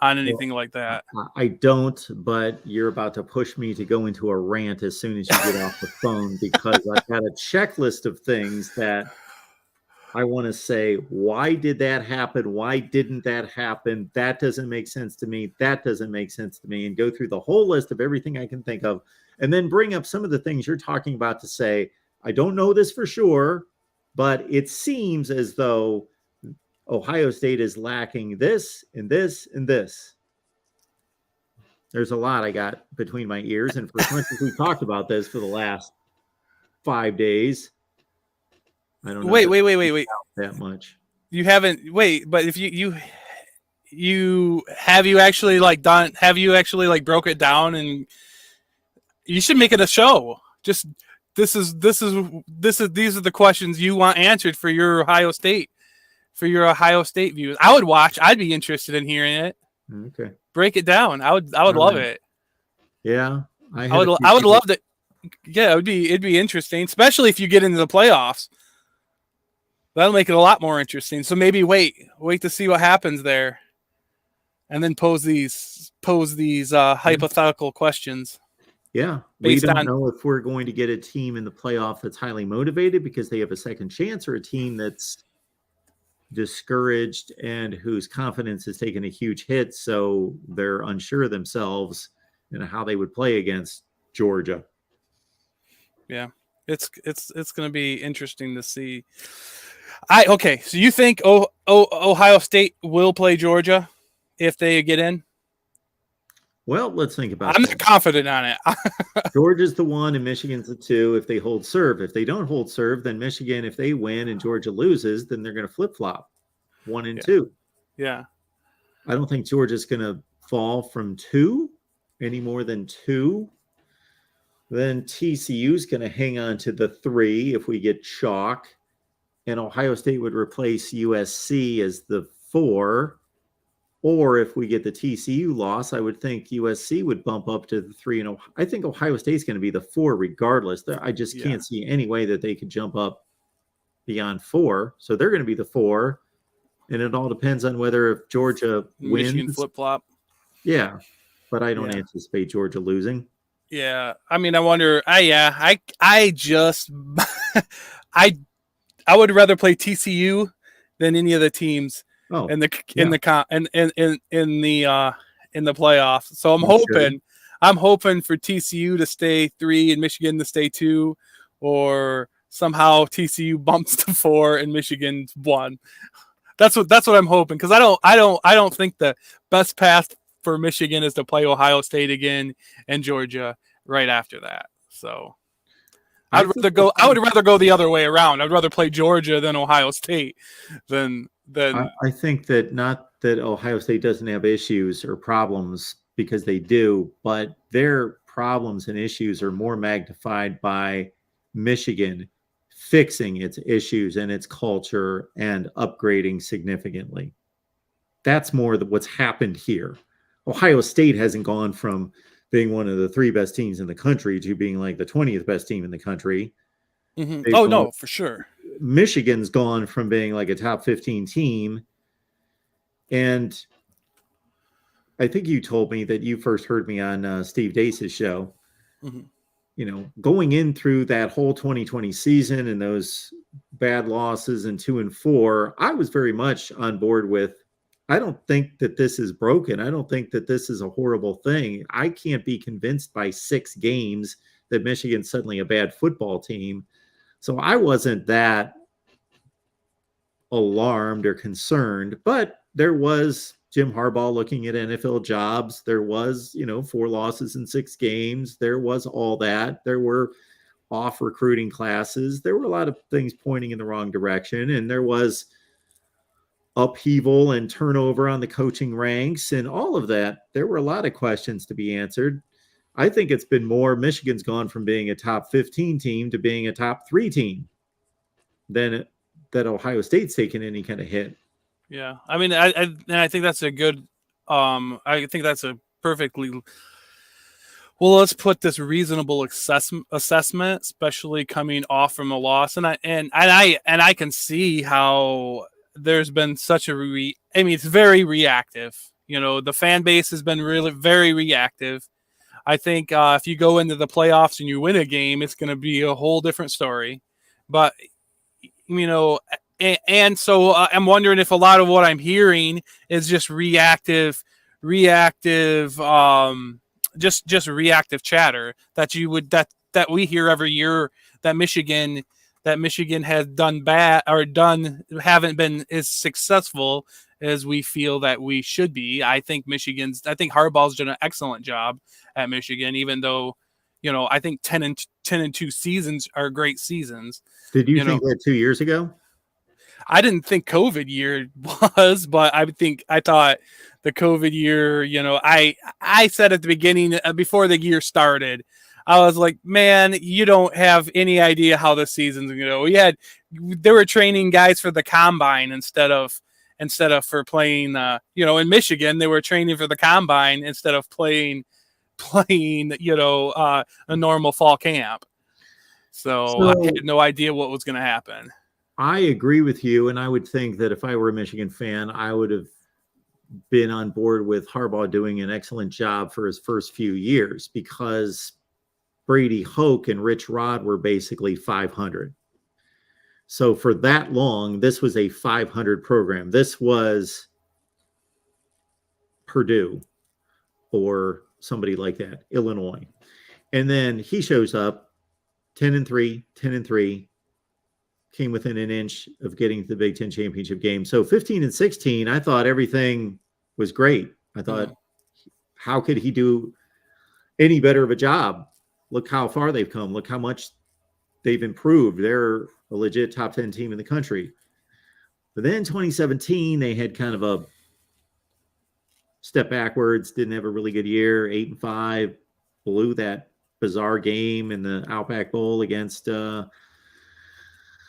on anything like that. I don't, but you're about to push me to go into a rant as soon as you get off the phone, because I've got a checklist of things that I want to say, why did that happen? Why didn't that happen? That doesn't make sense to me. That doesn't make sense to me. And go through the whole list of everything I can think of, and then bring up some of the things you're talking about to say, I don't know this for sure, but it seems as though Ohio State is lacking this and this and this. There's a lot I got between my ears. And for as much as we talked about this for the last 5 days, I don't know. Wait. That much. You haven't, but if you actually broke it down, and you should make it a show. Just these are the questions you want answered for your Ohio State views. I would watch. I'd be interested in hearing it. Okay. Break it down. I would love it. Yeah. I would love that. Yeah, it'd be interesting, especially if you get into the playoffs. That'll make it a lot more interesting. So maybe wait to see what happens there, and then pose these hypothetical questions. Yeah, we don't know if we're going to get a team in the playoff that's highly motivated because they have a second chance, or a team that's discouraged and whose confidence has taken a huge hit, so they're unsure of themselves and how they would play against Georgia. Yeah, it's going to be interesting to see. So you think Ohio State will play Georgia if they get in? Well, let's think about it. I'm not confident on it. Georgia's the 1 and Michigan's the 2 if they hold serve. If they don't hold serve, then Michigan, if they win and Georgia loses, then they're going to flip-flop 1 and 2. Yeah. I don't think Georgia's going to fall from 2 any more than 2. Then TCU's going to hang on to the 3 if we get chalk. And Ohio State would replace USC as the 4. Or if we get the TCU loss, I would think USC would bump up to the 3. And I think Ohio State's going to be the 4 regardless. I just can't see any way that they could jump up beyond 4. So they're going to be the 4. And it all depends on whether if Georgia wins. Michigan flip-flop. Yeah. But I don't anticipate Georgia losing. Yeah. I mean, I wonder. I would rather play TCU than any of the teams in the playoffs. So I'm hoping for TCU to stay 3 and Michigan to stay 2, or somehow TCU bumps to 4 and Michigan's 1. That's what I'm hoping, because I don't think the best path for Michigan is to play Ohio State again and Georgia right after that. So I would rather go the other way around. I'd rather play Georgia than Ohio State than I think that not that Ohio State doesn't have issues or problems, because they do, but their problems and issues are more magnified by Michigan fixing its issues and its culture and upgrading significantly. That's more what's happened here. Ohio State hasn't gone from being one of the 3 best teams in the country to being like the 20th best team in the country. Mm-hmm. Oh, no, for sure. Michigan's gone from being like a top 15 team. And I think you told me that you first heard me on Steve Dace's show. Mm-hmm. Going in through that whole 2020 season and those bad losses and 2 and 4, I was very much on board with, I don't think that this is broken. I don't think that this is a horrible thing. I can't be convinced by 6 games that Michigan's suddenly a bad football team. So I wasn't that alarmed or concerned, but there was Jim Harbaugh looking at NFL jobs. There was, 4 losses in 6 games. There was all that. There were off recruiting classes. There were a lot of things pointing in the wrong direction. And there was upheaval and turnover on the coaching ranks and all of that. There were a lot of questions to be answered. I think it's been more Michigan's gone from being a top 15 team to being a top 3 team than that Ohio State's taken any kind of hit. Yeah. I mean, I think that's a good, I think that's a perfectly, well, let's put this reasonable assessment, especially coming off from a loss. And I can see how there's been such a I mean, it's very reactive. You know, the fan base has been really very reactive. I think if you go into the playoffs and you win a game, it's going to be a whole different story. But, you know, and so I'm wondering if a lot of what I'm hearing is just reactive, just reactive chatter that we hear every year that Michigan has done bad or haven't been as successful as we feel that we should be. I think Harbaugh's done an excellent job at Michigan, even though, you know, I think 10-2 seasons are great seasons. Did you think that 2 years ago? I didn't think COVID year was, but I thought the COVID year, you know, I said at the beginning, before the year started, I was like, man, you don't have any idea how the season's going to go. They were training guys for the combine instead of for playing, you know, in Michigan, they were training for the combine instead of playing, you know, a normal fall camp. So I had no idea what was going to happen. I agree with you. And I would think that if I were a Michigan fan, I would have been on board with Harbaugh doing an excellent job for his first few years, because Brady Hoke and Rich Rod were basically 500. So for that long, this was a 500 program. This was Purdue or somebody like that, Illinois. And then he shows up 10-3, came within an inch of getting to the Big Ten championship game. So 15-16, I thought everything was great. I thought, how could he do any better of a job? Look how far they've come. Look how much they've improved. They're a legit top 10 team in the country. But then 2017, they had kind of a step backwards, didn't have a really good year, 8-5, blew that bizarre game in the Outback Bowl against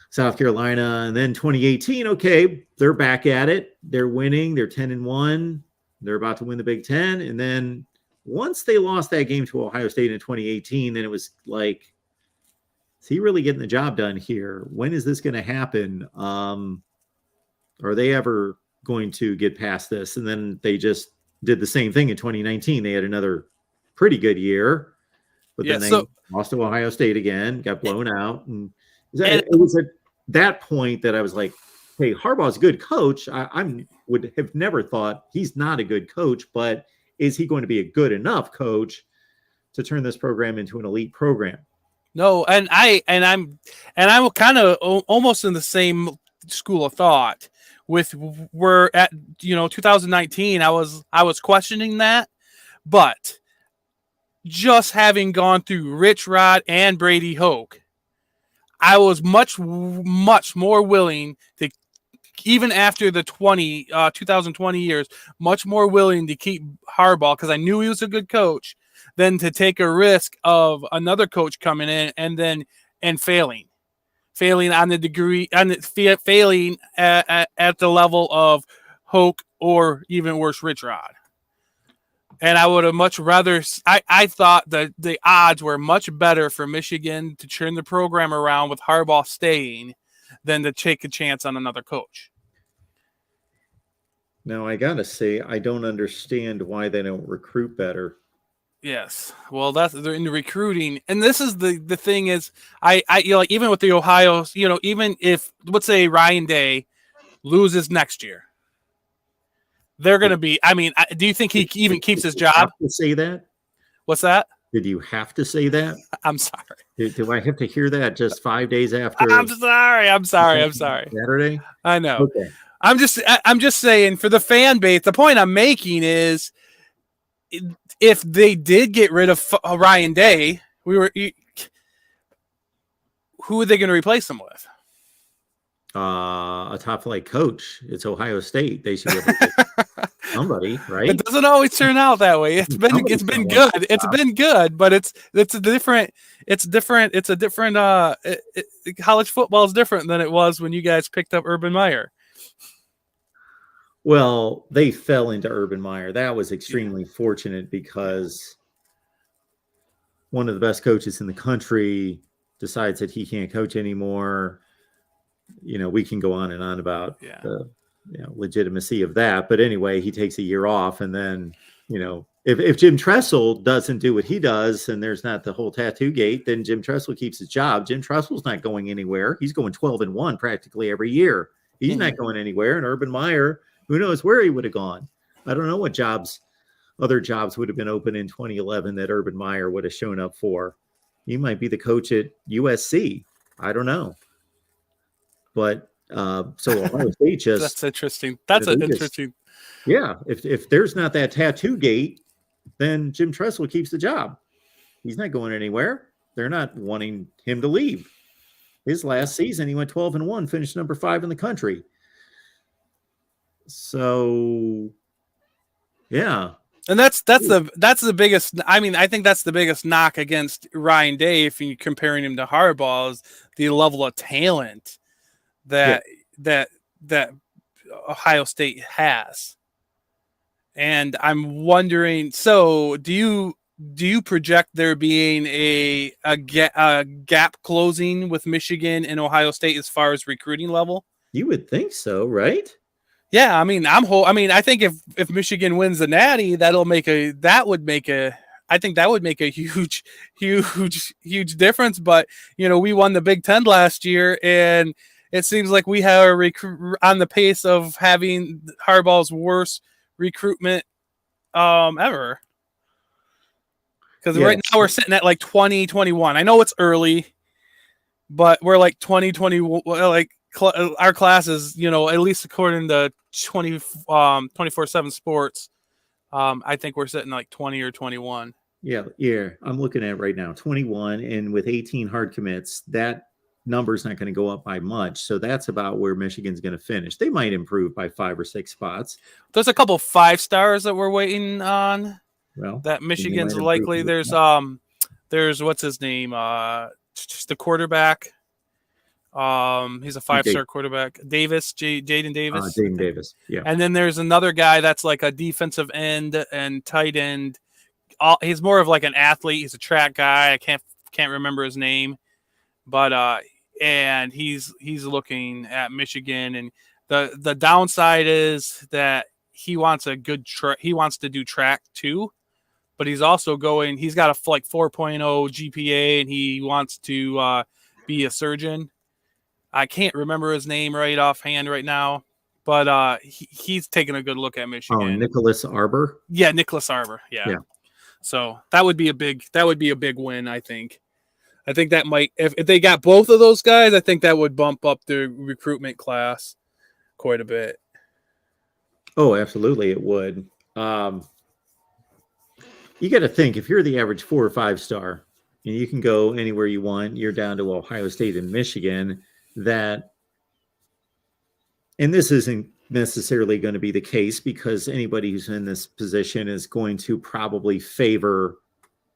South Carolina. And then 2018, okay, they're back at it. They're winning. They're 10-1. They're about to win the Big Ten. And then once they lost that game to Ohio State in 2018, then it was like, is he really getting the job done here? When is this going to happen? Are they ever going to get past this? And then they just did the same thing in 2019. They had another pretty good year, but then they lost to Ohio State again, got blown out. And it was at that point that I was like, hey, Harbaugh's a good coach. I would have never thought he's not a good coach, but is he going to be a good enough coach to turn this program into an elite program? No, and I'm kind of almost in the same school of thought with where at 2019 I was questioning that, but just having gone through Rich Rod and Brady Hoke, I was much more willing to, even after the 2020 years, much more willing to keep Harbaugh because I knew he was a good coach than to take a risk of another coach coming in and failing on the degree and failing at the level of Hoke or even worse, Rich Rod. And I would have much rather. I thought that the odds were much better for Michigan to turn the program around with Harbaugh staying than to take a chance on another coach. Now, I got to say, I don't understand why they don't recruit better. Yes. Well, they're in the recruiting. And this is the thing is, I like, even with the Ohio, even if, let's say Ryan Day loses next year, they're going to be, do you think he even keeps his job? Have to say that? What's that? Did you have to say that? I'm sorry. Do I have to hear that just 5 days after? I'm sorry. Saturday? I know. Okay. I'm just saying for the fan base, the point I'm making is if they did get rid of Ryan Day, who are they going to replace him with? A top flight coach. It's Ohio State. They should be able to get somebody, right? It doesn't always turn out that way. It's been Somebody's good. gonna want that It's job. been good, but it's a different. It's different. It's a different. College football is different than it was when you guys picked up Urban Meyer. Well, they fell into Urban Meyer. That was extremely fortunate because one of the best coaches in the country decides that he can't coach anymore. We can go on and on about the legitimacy of that. But anyway, he takes a year off. And then, if Jim Tressel doesn't do what he does and there's not the whole tattoo gate, then Jim Tressel keeps his job. Jim Tressel's not going anywhere. He's going 12-1 practically every year. He's not going anywhere. And Urban Meyer, who knows where he would have gone. I don't know what other jobs would have been open in 2011 that Urban Meyer would have shown up for. He might be the coach at USC. I don't know. But so Ohio State just that's interesting. That's interesting. Yeah, if there's not that tattoo gate, then Jim Tressel keeps the job. He's not going anywhere. They're not wanting him to leave. His last season, he went 12-1, finished number 5 in the country. So, yeah. And that's the biggest. I mean, I think that's the biggest knock against Ryan Day if you're comparing him to Harbaugh is the level of talent that Ohio State has. And I'm wondering, so do you project there being a gap closing with Michigan and Ohio State as far as recruiting level? You would think so, right? Yeah, I mean, I think if Michigan wins the Natty, I think that would make a huge difference. But we won the Big Ten last year, and it seems like we have on the pace of having Harbaugh's worst recruitment ever. Because right now we're sitting at like 2021. I know it's early, but we're like 2021. Like our classes, at least according to 24/7 Sports, I think we're sitting like 20 or 21. Yeah. I'm looking at it right now, 21, and with 18 hard commits, that number's not going to go up by much. So that's about where Michigan's going to finish. They might improve by 5 or 6 spots. There's a couple 5-stars that we're waiting on. Well, that Michigan's likely. There's what's his name? Just the quarterback. He's a 5-star quarterback. Jaden Davis. Jaden Davis. Yeah. And then there's another guy that's like a defensive end and tight end. He's more of like an athlete. He's a track guy. I can't remember his name, but and he's looking at Michigan, and the downside is that he wants a good he wants to do track too, but he's also he's got a 4.0 GPA, and he wants to be a surgeon. I can't remember his name right offhand right now, but he's taking a good look at Michigan. Oh, Nicholas Arbor. Yeah, Nicholas Arbor. Yeah. So that would be a big win, I think. I think that might, if they got both of those guys, I think that would bump up the recruitment class quite a bit. Oh, absolutely, it would. You got to think, if you're the average 4 or 5-star, and you can go anywhere you want, you're down to Ohio State and Michigan. And this isn't necessarily going to be the case because anybody who's in this position is going to probably favor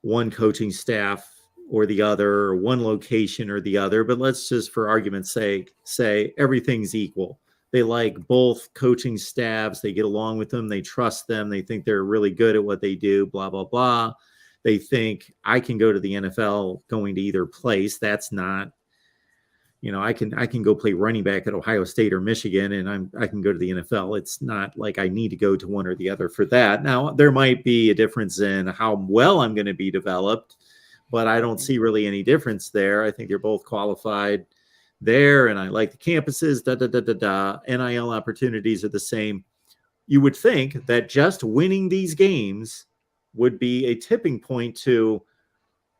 one coaching staff or the other, or one location or the other. But let's just, for argument's sake, say everything's equal. They like both coaching staffs. They get along with them. They trust them. They think they're really good at what they do, blah, blah, blah. They think I can go to the NFL going to either place. That's not, I can go play running back at Ohio State or Michigan, and I can go to the NFL. It's not like I need to go to one or the other for that. Now, there might be a difference in how well I'm going to be developed, but I don't see really any difference there. I think they're both qualified there, and I like the campuses, NIL opportunities are the same. You would think that just winning these games would be a tipping point to,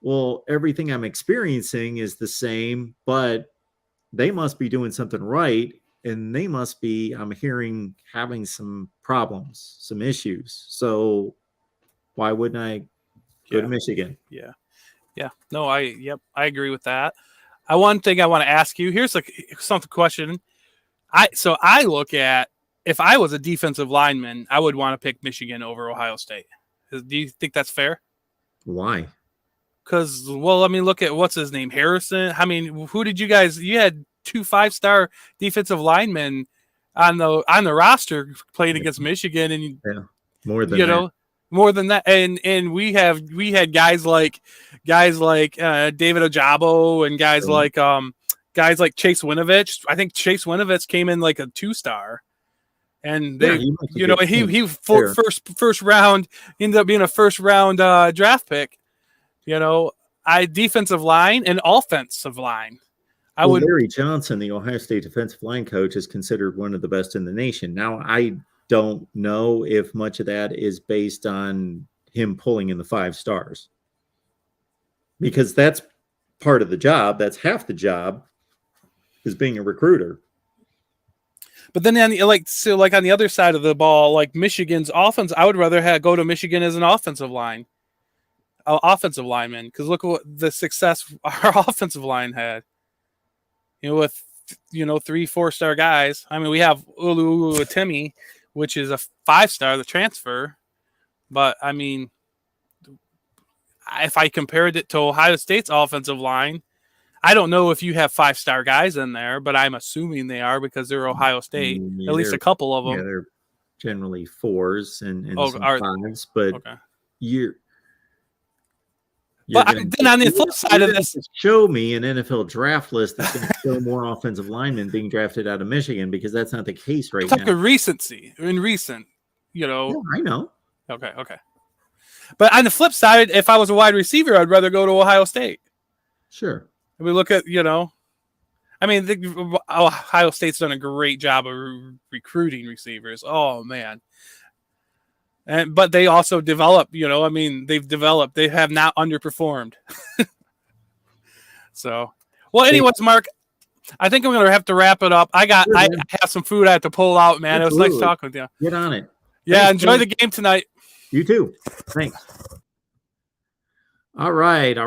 well, everything I'm experiencing is the same, but they must be doing something right, and they must be, I'm hearing, having some problems, some issues. So why wouldn't I go to Michigan? Yeah. No, I agree with that. One thing I want to ask you, here's some question. I look at, if I was a defensive lineman, I would want to pick Michigan over Ohio State. Do you think that's fair? Why? Because, well, I mean, look at what's his name, Harrison. I mean, who did you guys? You had 2 5-star defensive linemen on the roster playing against Michigan, and Yeah, more than that. More than that, and we had guys like David Ojabo and guys like Chase Winovich. I think Chase Winovich came in like a 2-star, and they he first round ended up being a first round draft pick. Defensive line and offensive line. Larry Johnson, the Ohio State defensive line coach, is considered one of the best in the nation. Now, I don't know if much of that is based on him pulling in the 5 stars, because that's part of the job. That's half the job, is being a recruiter. But then on the other side of the ball, like Michigan's offense, I would rather go to Michigan as an offensive lineman, because look what the success our offensive line had. With 3 4-star guys. I mean, we have Ulu Timmy, which is a 5-star, the transfer. But I mean, if I compared it to Ohio State's offensive line, I don't know if you have 5-star guys in there, but I'm assuming they are because they're Ohio State. At least a couple of them. Yeah, they're generally 4s and some 5s, but okay. But then on the flip side of this, show me an NFL draft list that's going to show more offensive linemen being drafted out of Michigan, because that's not the case right now. It's like in recent. Yeah, I know. Okay. But on the flip side, if I was a wide receiver, I'd rather go to Ohio State. Sure. We look at, I mean, Ohio State's done a great job of recruiting receivers. Oh, man. But they also develop, they have not underperformed. So, well, anyways, Mark, I think I'm going to have to wrap it up. I have some food I have to pull out, man. Absolutely. It was nice talking with you. Get on it. Yeah, thanks, enjoy the game tonight. You too. Thanks. All right.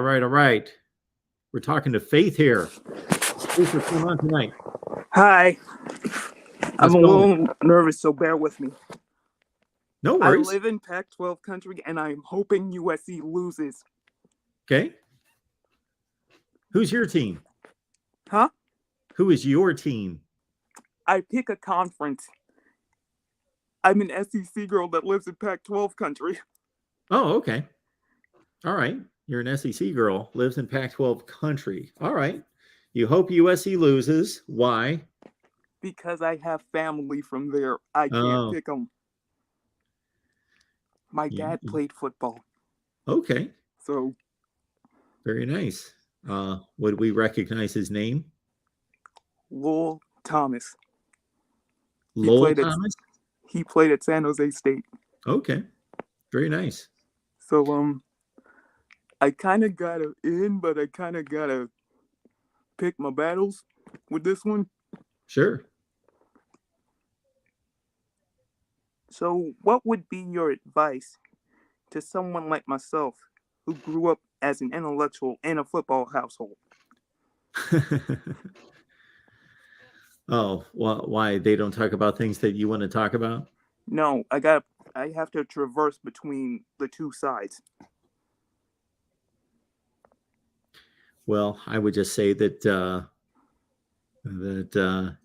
We're talking to Faith here. Faith, what's going on tonight? Hi. I'm a little nervous, so bear with me. No worries. I live in Pac-12 country, and I'm hoping USC loses. Okay. Who's your team? Huh? Who is your team? I pick a conference. I'm an SEC girl that lives in Pac-12 country. Oh, okay. All right. You're an SEC girl, lives in Pac-12 country. All right. You hope USC loses. Why? Because I have family from there. I can't pick them. My dad played football. Okay. So. Very nice. Would we recognize his name? Lowell Thomas. Lowell Thomas? He played at San Jose State. Okay. Very nice. So, I kind of got in, but I kind of got to pick my battles with this one. Sure. So, what would be your advice to someone like myself who grew up as an intellectual in a football household? Oh, well, why? They don't talk about things that you want to talk about? No, I have to traverse between the two sides. Well, I would just say that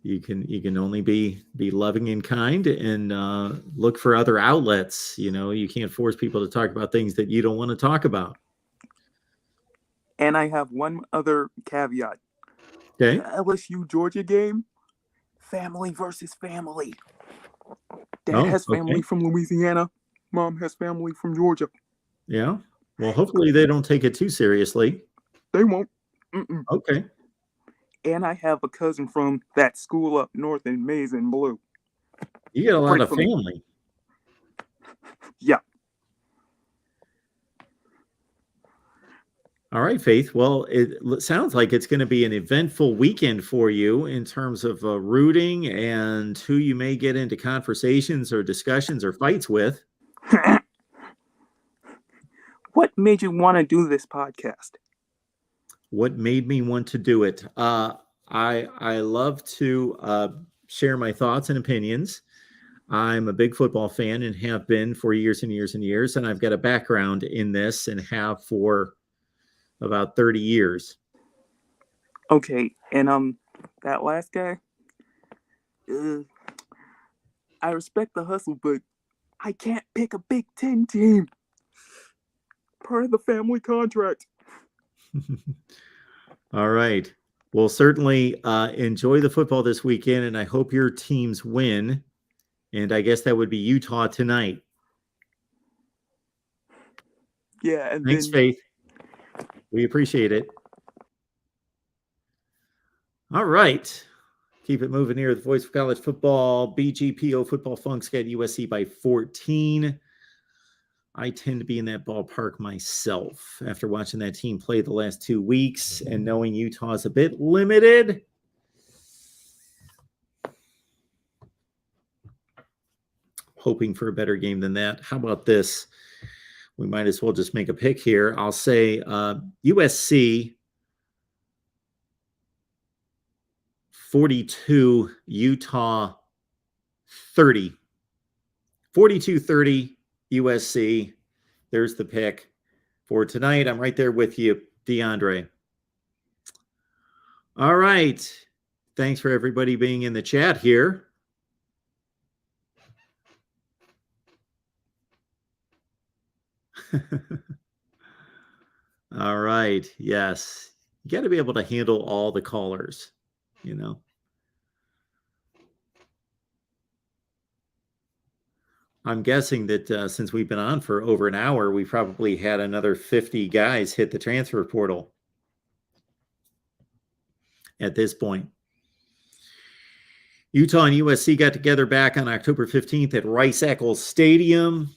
you can only be loving and kind, and look for other outlets. You can't force people to talk about things that you don't want to talk about. And I have one other caveat. Okay. The LSU Georgia game, family versus family. Dad has family from Louisiana. Mom has family from Georgia. Yeah. Well, hopefully they don't take it too seriously. They won't. Mm-mm. Okay. And I have a cousin from that school up north in Maize and Blue. You got a lot of family. Yeah. All right, Faith. Well, it sounds like it's going to be an eventful weekend for you in terms of rooting and who you may get into conversations or discussions or fights with. What made you want to do this podcast? What made me want to do it? I love to share my thoughts and opinions. I'm a big football fan and have been for years and years and years, and I've got a background in this and have for about 30 years. Okay, and that last guy, I respect the hustle, but I can't pick a Big Ten team. Part of the family contract. All right. Well, certainly enjoy the football this weekend, and I hope your teams win. And I guess that would be Utah tonight. Yeah, and Thanks, then Faith. We appreciate it. All right. Keep it moving here. The Voice of College Football, BGPO Football Funk's got USC by 14. I tend to be in that ballpark myself after watching that team play the last 2 weeks and knowing Utah's a bit limited. Hoping for a better game than that. How about this? We might as well just make a pick here. I'll say USC 42, Utah 30. 42-30 USC. There's the pick for tonight. I'm right there with you, DeAndre. All right. Thanks for everybody being in the chat here. All right. Yes. You got to be able to handle all the callers, you know. I'm guessing that since we've been on for over an hour, we probably had another 50 guys hit the transfer portal at this point. Utah and USC got together back on October 15th at Rice-Eccles Stadium.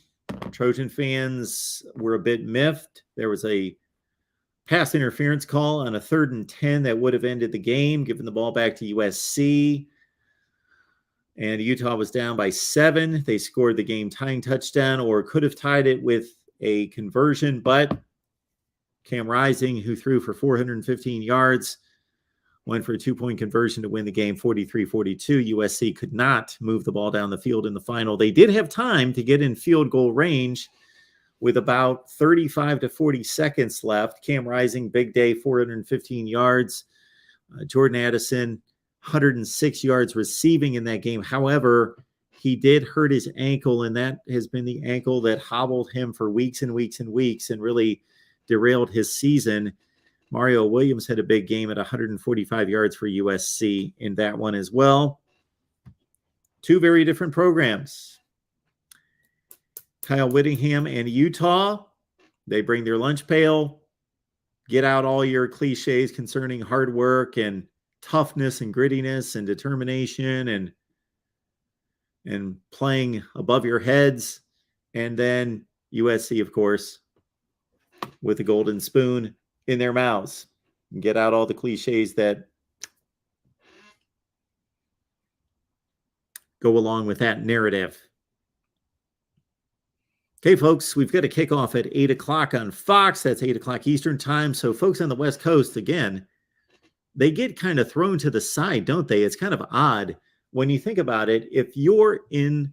Trojan fans were a bit miffed. There was a pass interference call on a 3rd and 10 that would have ended the game, giving the ball back to USC. And Utah was down by 7. They scored the game-tying touchdown or could have tied it with a conversion, but Cam Rising, who threw for 415 yards, went for a 2-point conversion to win the game 43-42. USC could not move the ball down the field in the final. They did have time to get in field goal range with about 35 to 40 seconds left. Cam Rising, big day, 415 yards. Jordan Addison, 106 yards receiving in that game. However, he did hurt his ankle, and that has been the ankle that hobbled him for weeks and weeks and weeks and really derailed his season. Mario Williams had a big game at 145 yards for USC in that one as well. 2 very different programs. Kyle Whittingham and Utah, they bring their lunch pail, get out all your cliches concerning hard work and toughness and grittiness and determination and playing above your heads. And then USC, of course, with the golden spoon in their mouths, and get out all the cliches that go along with that narrative. Okay, folks, we've got a kickoff at 8 o'clock on Fox. That's 8 o'clock Eastern time. So folks on the West Coast, again, they get kind of thrown to the side, don't they? It's kind of odd when you think about it. If you're in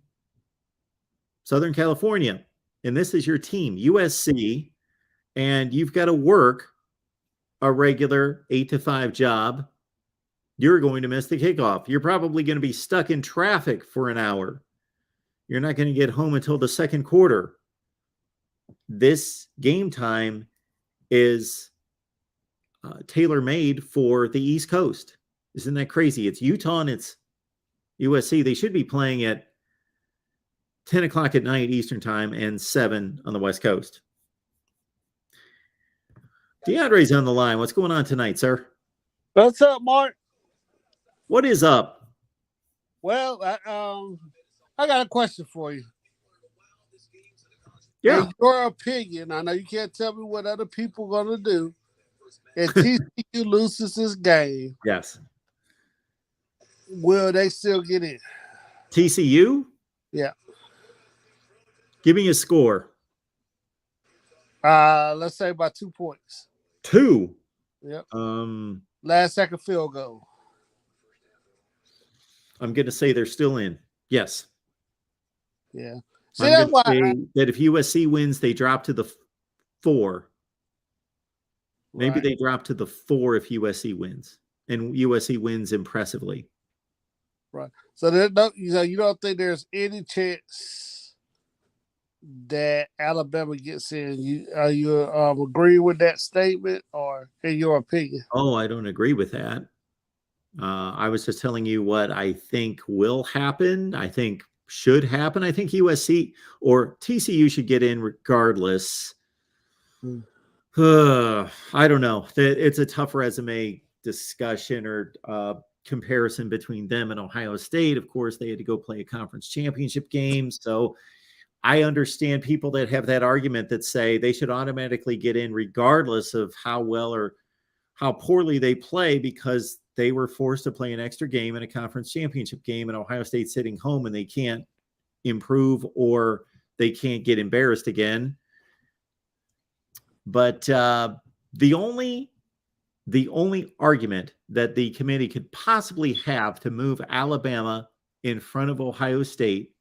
Southern California and this is your team, USC, and you've got to work a regular 8 to 5 job, you're going to miss the kickoff. You're probably going to be stuck in traffic for an hour. You're not going to get home until the second quarter. This game time is tailor-made for the East Coast. Isn't that crazy? It's Utah and it's USC. They should be playing at 10 o'clock at night Eastern time and 7 on the West Coast. DeAndre's on the line. What's going on tonight, sir? What's up, Mark? What is up? Well, I got a question for you. Yeah. In your opinion, I know you can't tell me what other people are going to do. If TCU loses this game, Yes. will they still get in? TCU? Yeah. Give me a score. Let's say by 2 points. 2. Yep. Um, Last second field goal. I'm going to say they're still in. Yes. Yeah. See, I'm that's going to why. say that if USC wins, they drop to the 4. Maybe Right. they drop to the 4 if USC wins, and USC wins impressively. Right. So there no, you don't think there's any chance that Alabama gets in? You agree with that statement, or in your opinion? Oh, I don't agree with that. I was just telling you what I think will happen. I think should happen. I think USC or TCU should get in regardless. I don't know. It's a tough resume discussion or comparison between them and Ohio State. Of course, they had to go play a conference championship game. So I understand people that have that argument that say they should automatically get in regardless of how well or how poorly they play because they were forced to play an extra game in a conference championship game, and Ohio State's sitting home and they can't improve or they can't get embarrassed again. But the only argument that the committee could possibly have to move Alabama in front of Ohio State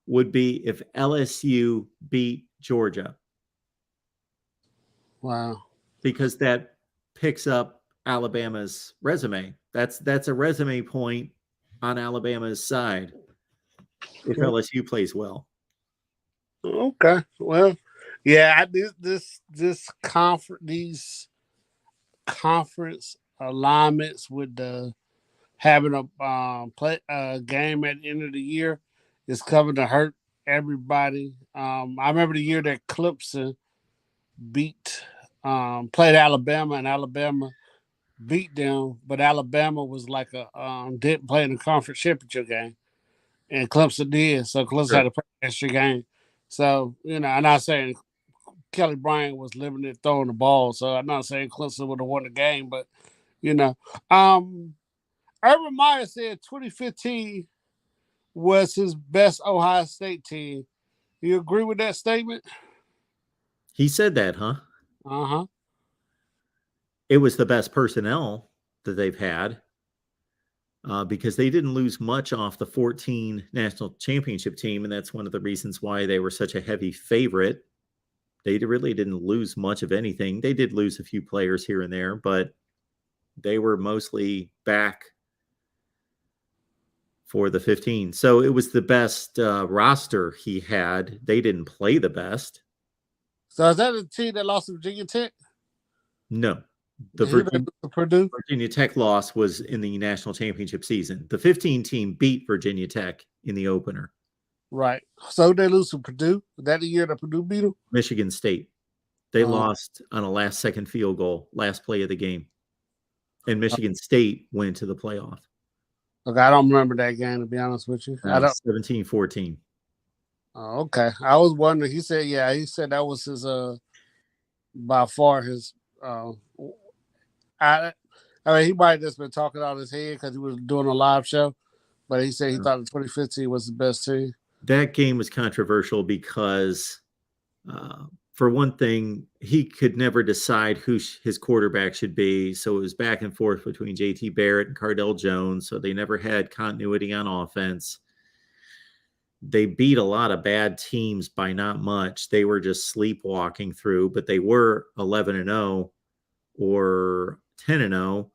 would be if LSU beat Georgia. Wow. Because that picks up Alabama's resume. That's a resume point on Alabama's side if LSU plays well. Okay. Well, yeah, these conference alignments with the having a play game at the end of the year is coming to hurt everybody. I remember the year that Clemson played Alabama, and Alabama beat them, but Alabama was like didn't play in the conference championship game, and Clemson did, so Clemson had to play an extra game. So I'm not saying Kelly Bryant was limited throwing the ball, so I'm not saying Clemson would have won the game, but Urban Meyer said 2015 was his best Ohio State team. You agree with that statement? He said that, huh? Uh-huh. It was the best personnel that they've had because they didn't lose much off the 14 national championship team, and that's one of the reasons why they were such a heavy favorite. They really didn't lose much of anything. They did lose a few players here and there, but they were mostly back for the 15. So it was the best roster he had. They didn't play the best. So is that a team that lost to Virginia Tech? No. Purdue? Virginia Tech loss was in the national championship season. The 15 team beat Virginia Tech in the opener. Right. So they lose to Purdue? Was that the year that Purdue beat them? Michigan State. They lost on a last-second field goal, last play of the game. And Michigan State went to the playoff. Okay, I don't remember that game, to be honest with you. I don't. 17-14. Oh, okay. I was wondering. He said that was his by far his I mean, he might have just been talking out his head because he was doing a live show, but he said he thought the 2015 was the best team. That game was controversial because, for one thing, he could never decide who his quarterback should be. So it was back and forth between JT Barrett and Cardell Jones. So they never had continuity on offense. They beat a lot of bad teams by not much. They were just sleepwalking through, but they were 11-0 or 10-0.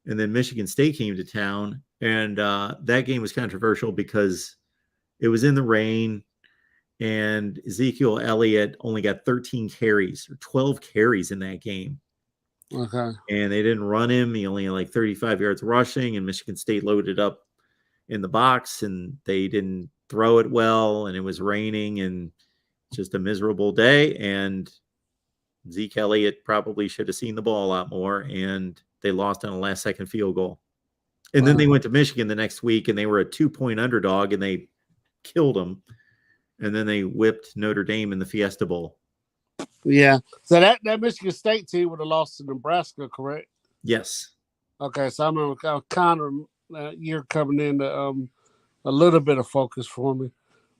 And then Michigan State came to town, and that game was controversial because it was in the rain, and Ezekiel Elliott only got 13 carries or 12 carries in that game. Okay. And they didn't run him. He only had like 35 yards rushing, and Michigan State loaded up in the box, and they didn't throw it well, and it was raining, and just a miserable day. And Zeke Elliott probably should have seen the ball a lot more, and they lost on a last-second field goal. And then they went to Michigan the next week, and they were a 2-point underdog, and they killed them. And then they whipped Notre Dame in the Fiesta Bowl. Yeah. So that Michigan State team would have lost to Nebraska, correct? Yes. Okay. So I remember kind of year coming in a little bit of focus for me.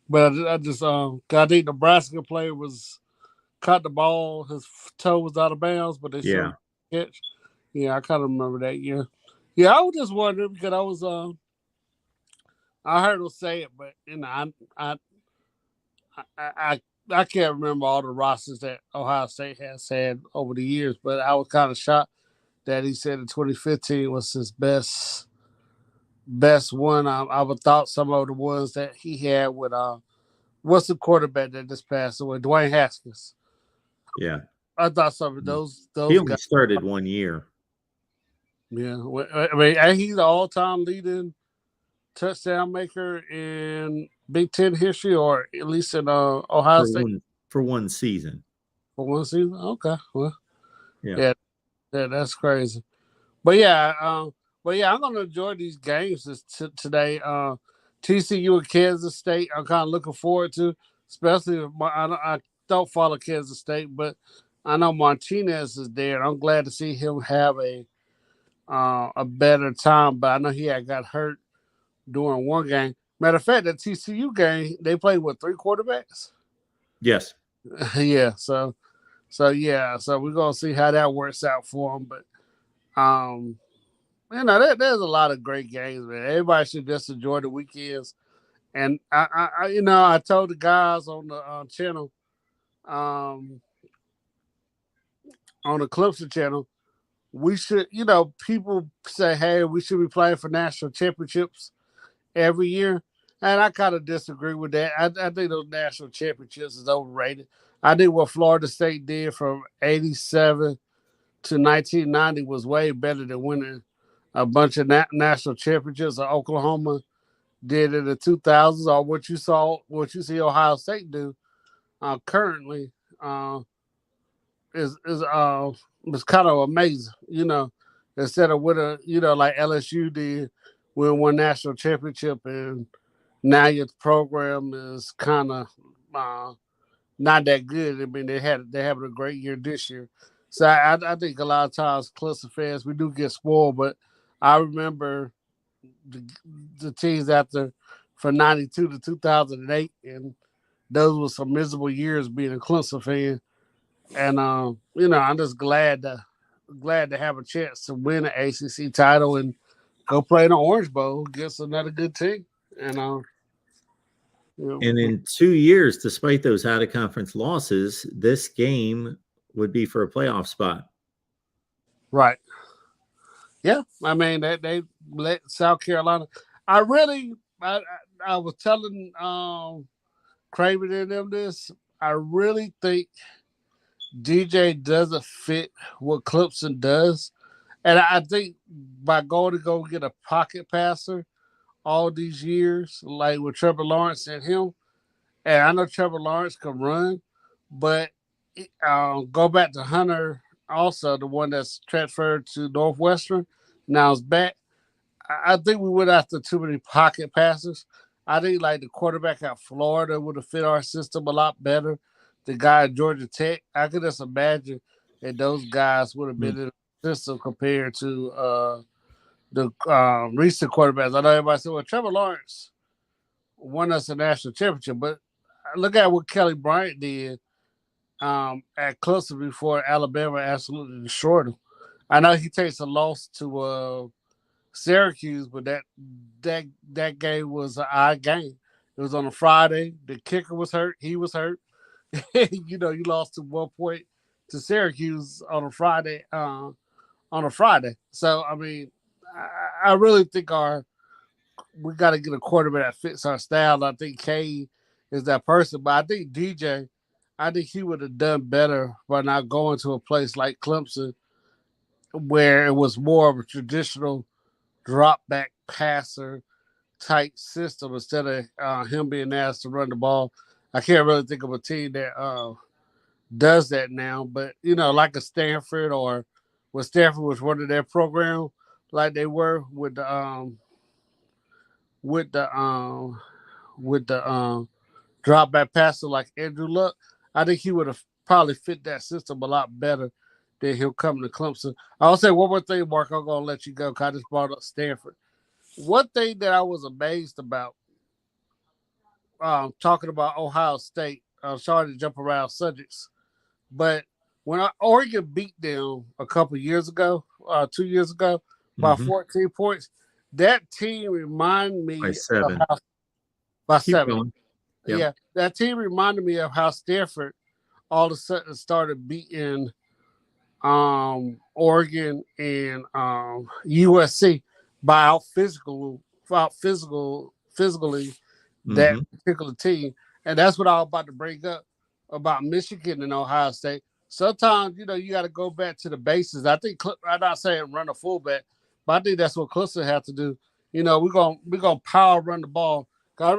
But I just I think Nebraska player caught the ball, his toe was out of bounds, but they still catch. Yeah, I kind of remember that year. Yeah, I was just wondering because I was I heard him say it, but I can't remember all the rosters that Ohio State has had over the years. But I was kind of shocked that he said in 2015 was his best one. I would thought some of the ones that he had with what's the quarterback that just passed away, Dwayne Haskins. Yeah. I thought some of those He only guys. started 1 year. Yeah, I mean, he's the all-time leading touchdown maker in Big Ten history, or at least in Ohio State For one season. for one season. Okay, well, Yeah. yeah, that's crazy. But yeah, I'm gonna enjoy these games today. TCU and Kansas State. I'm kind of looking forward to, especially if I don't follow Kansas State, but I know Martinez is there, and I'm glad to see him have a better time. But I know he had got hurt during one game. Matter of fact, that TCU game, they played with 3 quarterbacks. Yes. Yeah, so we're gonna see how that works out for them. But there's a lot of great games, man. Everybody should just enjoy the weekends. And I told the guys on the channel, on the Clemson channel, we should, people say, hey, we should be playing for national championships every year. And I kind of disagree with that. I think those national championships is overrated. I think what Florida State did from 87 to 1990 was way better than winning a bunch of national championships. Or Oklahoma did in the 2000s, or what you see Ohio State do currently is kind of amazing. Instead of winning, like LSU did, win one national championship, and now your program is kind of not that good. I mean, they're having a great year this year. So I think a lot of times Clemson fans, we do get spoiled, but I remember the teams from 92 to 2008, and those were some miserable years being a Clemson fan. And I'm just glad to have a chance to win an ACC title and go play in the Orange Bowl against another good team. And And in 2 years, despite those out of conference losses, this game would be for a playoff spot. Right. Yeah. I mean, they let South Carolina. I was telling Craven and them this. I really think DJ doesn't fit what Clemson does. And I think by going to go get a pocket passer all these years, like with Trevor Lawrence and him, and I know Trevor Lawrence can run, but go back to Hunter, also the one that's transferred to Northwestern, now is back. I think we went after too many pocket passes. I think like the quarterback at Florida would have fit our system a lot better. The guy at Georgia Tech, I could just imagine that those guys would have been in the system compared to the recent quarterbacks. I know everybody said, well, Trevor Lawrence won us a national championship, but look at what Kelly Bryant did at Clemson before Alabama absolutely destroyed him. I know he takes a loss to Syracuse, but that game was an odd game. It was on a Friday. The kicker was hurt. He was hurt. You lost to 1 point to Syracuse on a Friday. So I mean, I really think we got to get a quarterback that fits our style. I think Kane is that person, but I think DJ, I think he would have done better by not going to a place like Clemson, where it was more of a traditional drop back passer type system instead of him being asked to run the ball. I can't really think of a team that does that now, but like a Stanford, or when Stanford was running their program like they were with the drop back passer like Andrew Luck. I think he would have probably fit that system a lot better than him coming to Clemson. I'll say one more thing, Mark. I'm gonna let you go because I just brought up Stanford. One thing that I was amazed about, talking about Ohio State, I'm sorry to jump around subjects, but when Oregon beat them a couple years ago, 2 years ago, by 14 points, that team reminded me By of 7. how by Keep 7. going. Yep. Yeah, that team reminded me of how Stanford all of a sudden started beating Oregon and USC by physically that Mhm. particular team. And that's what I was about to bring up about Michigan and Ohio State. Sometimes, you got to go back to the bases. I think I'm not saying run a fullback, but I think that's what Clemson has to do. We're gonna power run the ball. I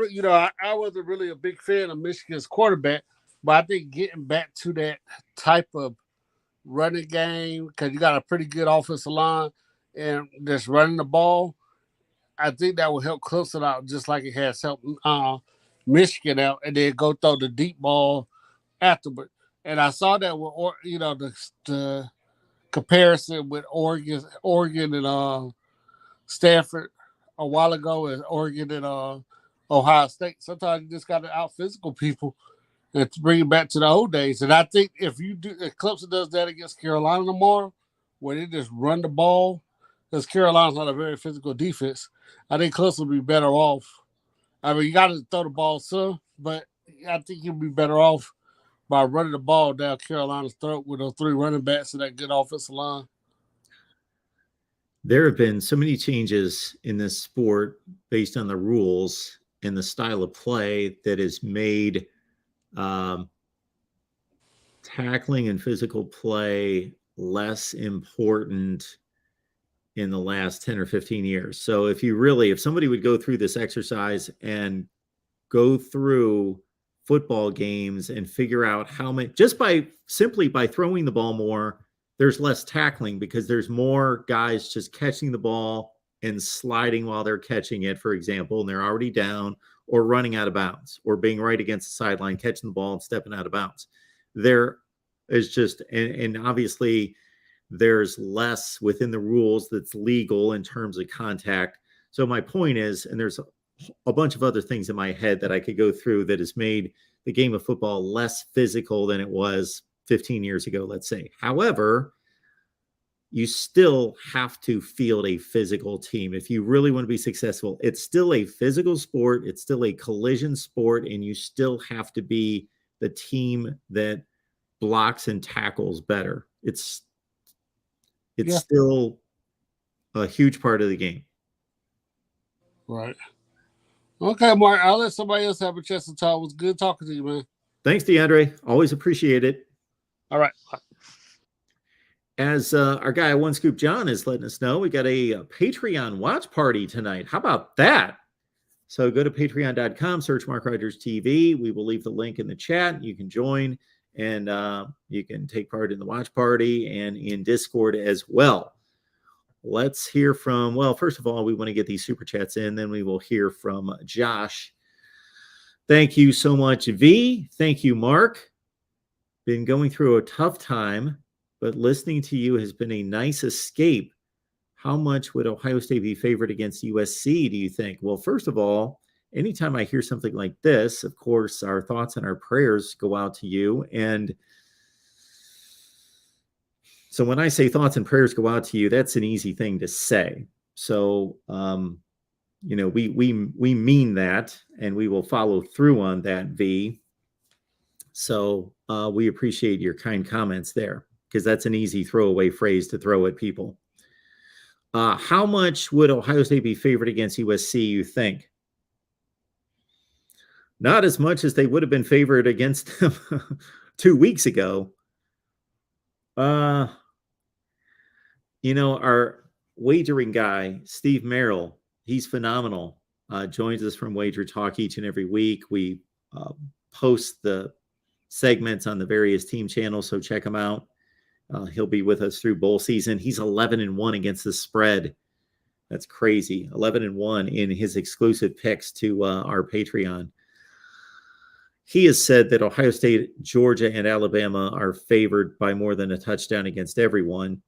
wasn't really a big fan of Michigan's quarterback, but I think getting back to that type of running game, because you got a pretty good offensive line and just running the ball, I think that will help Clemson out just like it has helped Michigan out, and then go throw the deep ball afterward. And I saw that with the comparison with Oregon and Stanford a while ago, and Oregon and Ohio State. Sometimes you just got to out physical people and to bring it back to the old days. And I think if Clemson does that against Carolina tomorrow, where they just run the ball, because Carolina's not a very physical defense, I think Clemson will be better off. I mean, you got to throw the ball some, but I think you'll be better off by running the ball down Carolina's throat with those 3 running backs and that good offensive line. There have been so many changes in this sport based on the rules and the style of play that has made tackling and physical play less important in the last 10 or 15 years. So if somebody would go through this exercise and go through football games and figure out how many, just simply by throwing the ball more, there's less tackling because there's more guys just catching the ball and sliding while they're catching it, for example, and they're already down, or running out of bounds, or being right against the sideline, catching the ball and stepping out of bounds. There is just, and obviously there's less within the rules that's legal in terms of contact. So my point is, and there's a bunch of other things in my head that I could go through that has made the game of football less physical than it was 15 years ago, let's say. However, you still have to field a physical team. If you really want to be successful, it's still a physical sport. It's still a collision sport, and you still have to be the team that blocks and tackles better. It's still a huge part of the game. Right. Okay, Mark, I'll let somebody else have a chance to talk. It was good talking to you, man. Thanks, DeAndre. Always appreciate it. All right. As our guy One Scoop John is letting us know, we got a Patreon watch party tonight. How about that? So go to patreon.com, search MarkRogersTV. We will leave the link in the chat. You can join, and you can take part in the watch party and in Discord as well. Let's hear from, first of all, we want to get these super chats in. Then we will hear from Josh. Thank you so much, V. Thank you, Mark. Been going through a tough time, but listening to you has been a nice escape. How much would Ohio State be favored against USC, do you think? Well, first of all, anytime I hear something like this, of course, our thoughts and our prayers go out to you. And so when I say thoughts and prayers go out to you, that's an easy thing to say. So, we mean that, and we will follow through on that, V. So we appreciate your kind comments there, because that's an easy throwaway phrase to throw at people. How much would Ohio State be favored against USC, you think? Not as much as they would have been favored against them 2 weeks ago. Our wagering guy, Steve Merrill, he's phenomenal. Joins us from Wager Talk each and every week. We post the segments on the various team channels, so check him out. He'll be with us through bowl season. He's 11-1 against the spread. That's crazy. 11-1 in his exclusive picks to our Patreon. He has said that Ohio State, Georgia, and Alabama are favored by more than a touchdown against everyone.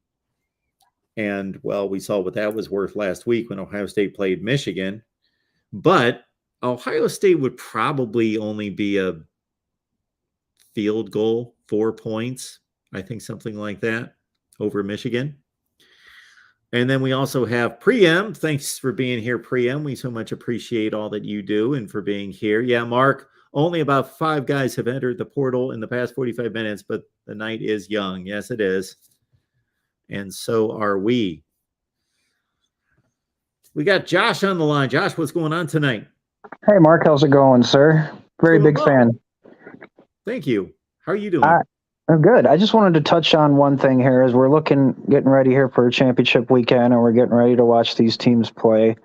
And, we saw what that was worth last week when Ohio State played Michigan. But Ohio State would probably only be a field goal, 4 points. I think something like that over Michigan. And then we also have Pregame. Thanks for being here, Pregame. We so much appreciate all that you do and for being here. Yeah, Mark, only about 5 guys have entered the portal in the past 45 minutes, but the night is young. Yes, it is. And so are we. We got Josh on the line. Josh, what's going on tonight? Hey, Mark, how's it going, sir? Very Doing big well. fan. Thank you. How are you doing? I'm good. I just wanted to touch on one thing here as we're getting ready here for a championship weekend, and we're getting ready to watch these teams play.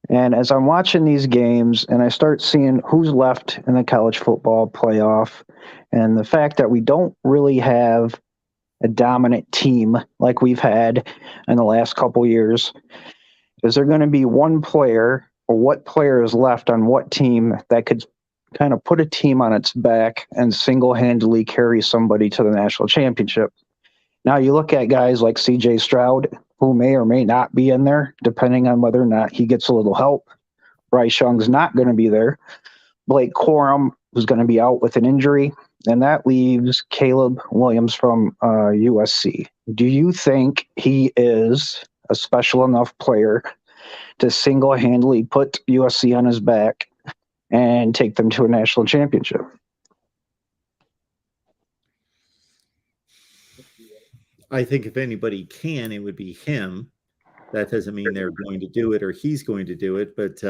And as I'm watching these games and I start seeing who's left in the college football playoff, and the fact that we don't really have a dominant team like we've had in the last couple years, is there going to be one player or what player is left on what team that could kind of put a team on its back and single-handedly carry somebody to the national championship? Now you look at guys like CJ Stroud, who may or may not be in there, depending on whether or not he gets a little help. Bryce Young's not going to be there. Blake Corum, who's going to be out with an injury. And that leaves Caleb Williams from USC. Do you think he is a special enough player to single-handedly put USC on his back and take them to a national championship? I think if anybody can, it would be him. That doesn't mean they're going to do it or he's going to do it. But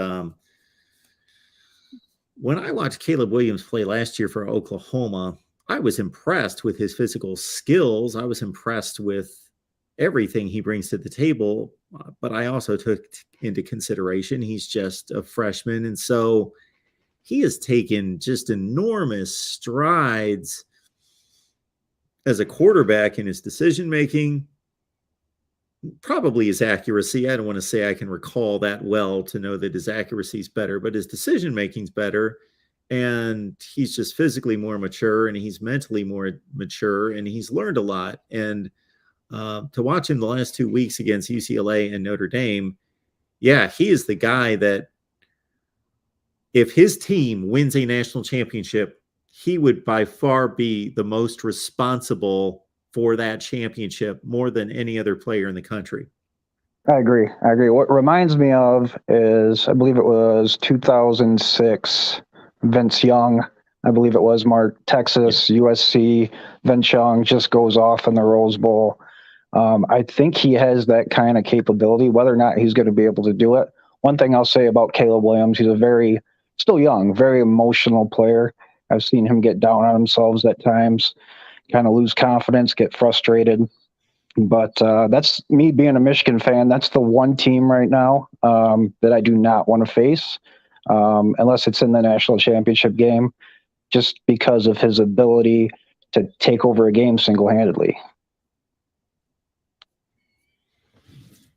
when I watched Caleb Williams play last year for Oklahoma, I was impressed with his physical skills. I was impressed with everything he brings to the table. But I also took into consideration he's just a freshman. And so he has taken just enormous strides as a quarterback in his decision-making, probably his accuracy. I don't want to say I can recall that well to know that his accuracy is better, but his decision-making's better. And he's just physically more mature and he's mentally more mature and he's learned a lot. And to watch him the last 2 weeks against UCLA and Notre Dame, yeah, he is the guy that if his team wins a national championship, he would by far be the most responsible for that championship more than any other player in the country. I agree. What reminds me of is, I believe it was 2006, Vince Young, I believe it was, Mark, Texas, USC, Vince Young just goes off in the Rose Bowl. I think he has that kind of capability, whether or not he's going to be able to do it. One thing I'll say about Caleb Williams, he's a still young, very emotional player. I've seen him get down on himself at times, kind of lose confidence, get frustrated. But that's me being a Michigan fan. That's the one team right now that I do not want to face unless it's in the national championship game, just because of his ability to take over a game single-handedly.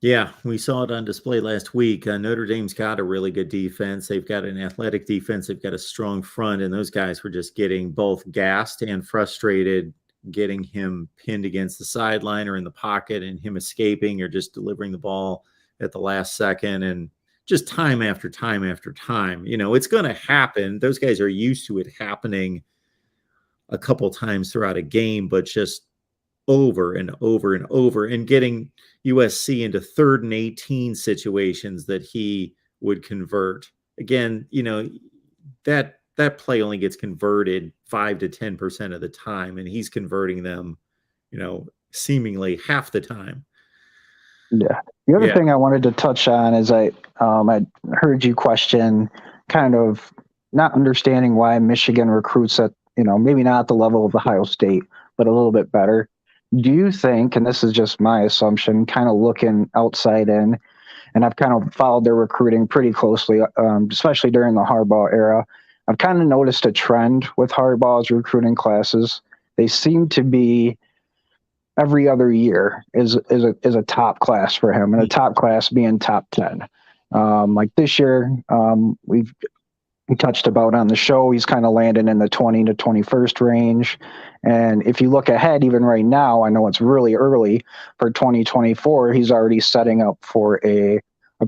Yeah, we saw it on display last week. Notre Dame's got a really good defense. They've got an athletic defense. They've got a strong front, and those guys were just getting both gassed and frustrated, getting him pinned against the sideline or in the pocket and him escaping or just delivering the ball at the last second. And just time after time after time, it's going to happen. Those guys are used to it happening a couple times throughout a game, but just over and over and over, and getting USC into 3rd and 18 situations that he would convert. Again, that play only gets converted 5 to 10% of the time, and he's converting them, seemingly half the time. Yeah. The other thing I wanted to touch on is I heard you question kind of not understanding why Michigan recruits at, maybe not at the level of Ohio State, but a little bit better. Do you think, and this is just my assumption, kind of looking outside in, and I've kind of followed their recruiting pretty closely, especially during the Harbaugh era, I've kind of noticed a trend with Harbaugh's recruiting classes. They seem to be every other year is a top class for him, and a top class being top 10. Like this year, we touched about on the show, he's kind of landing in the 20 to 21st range. And if you look ahead, even right now, I know it's really early for 2024, he's already setting up for a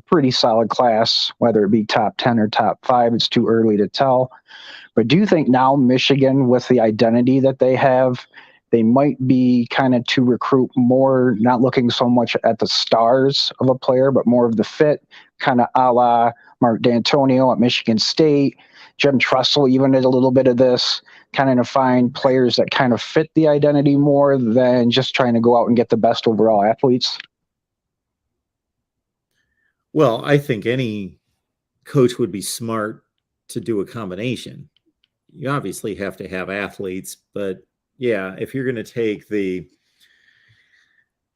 pretty solid class, whether it be top 10 or top 5. It's too early to tell. But do you think now Michigan, with the identity that they have, they might be kind of to recruit more, not looking so much at the stars of a player, but more of the fit, kind of a la Mark D'Antonio at Michigan State. Jim Tressel even did a little bit of this, kind of to find players that kind of fit the identity more than just trying to go out and get the best overall athletes. Well, I think any coach would be smart to do a combination. You obviously have to have athletes, but yeah, if you're going to take the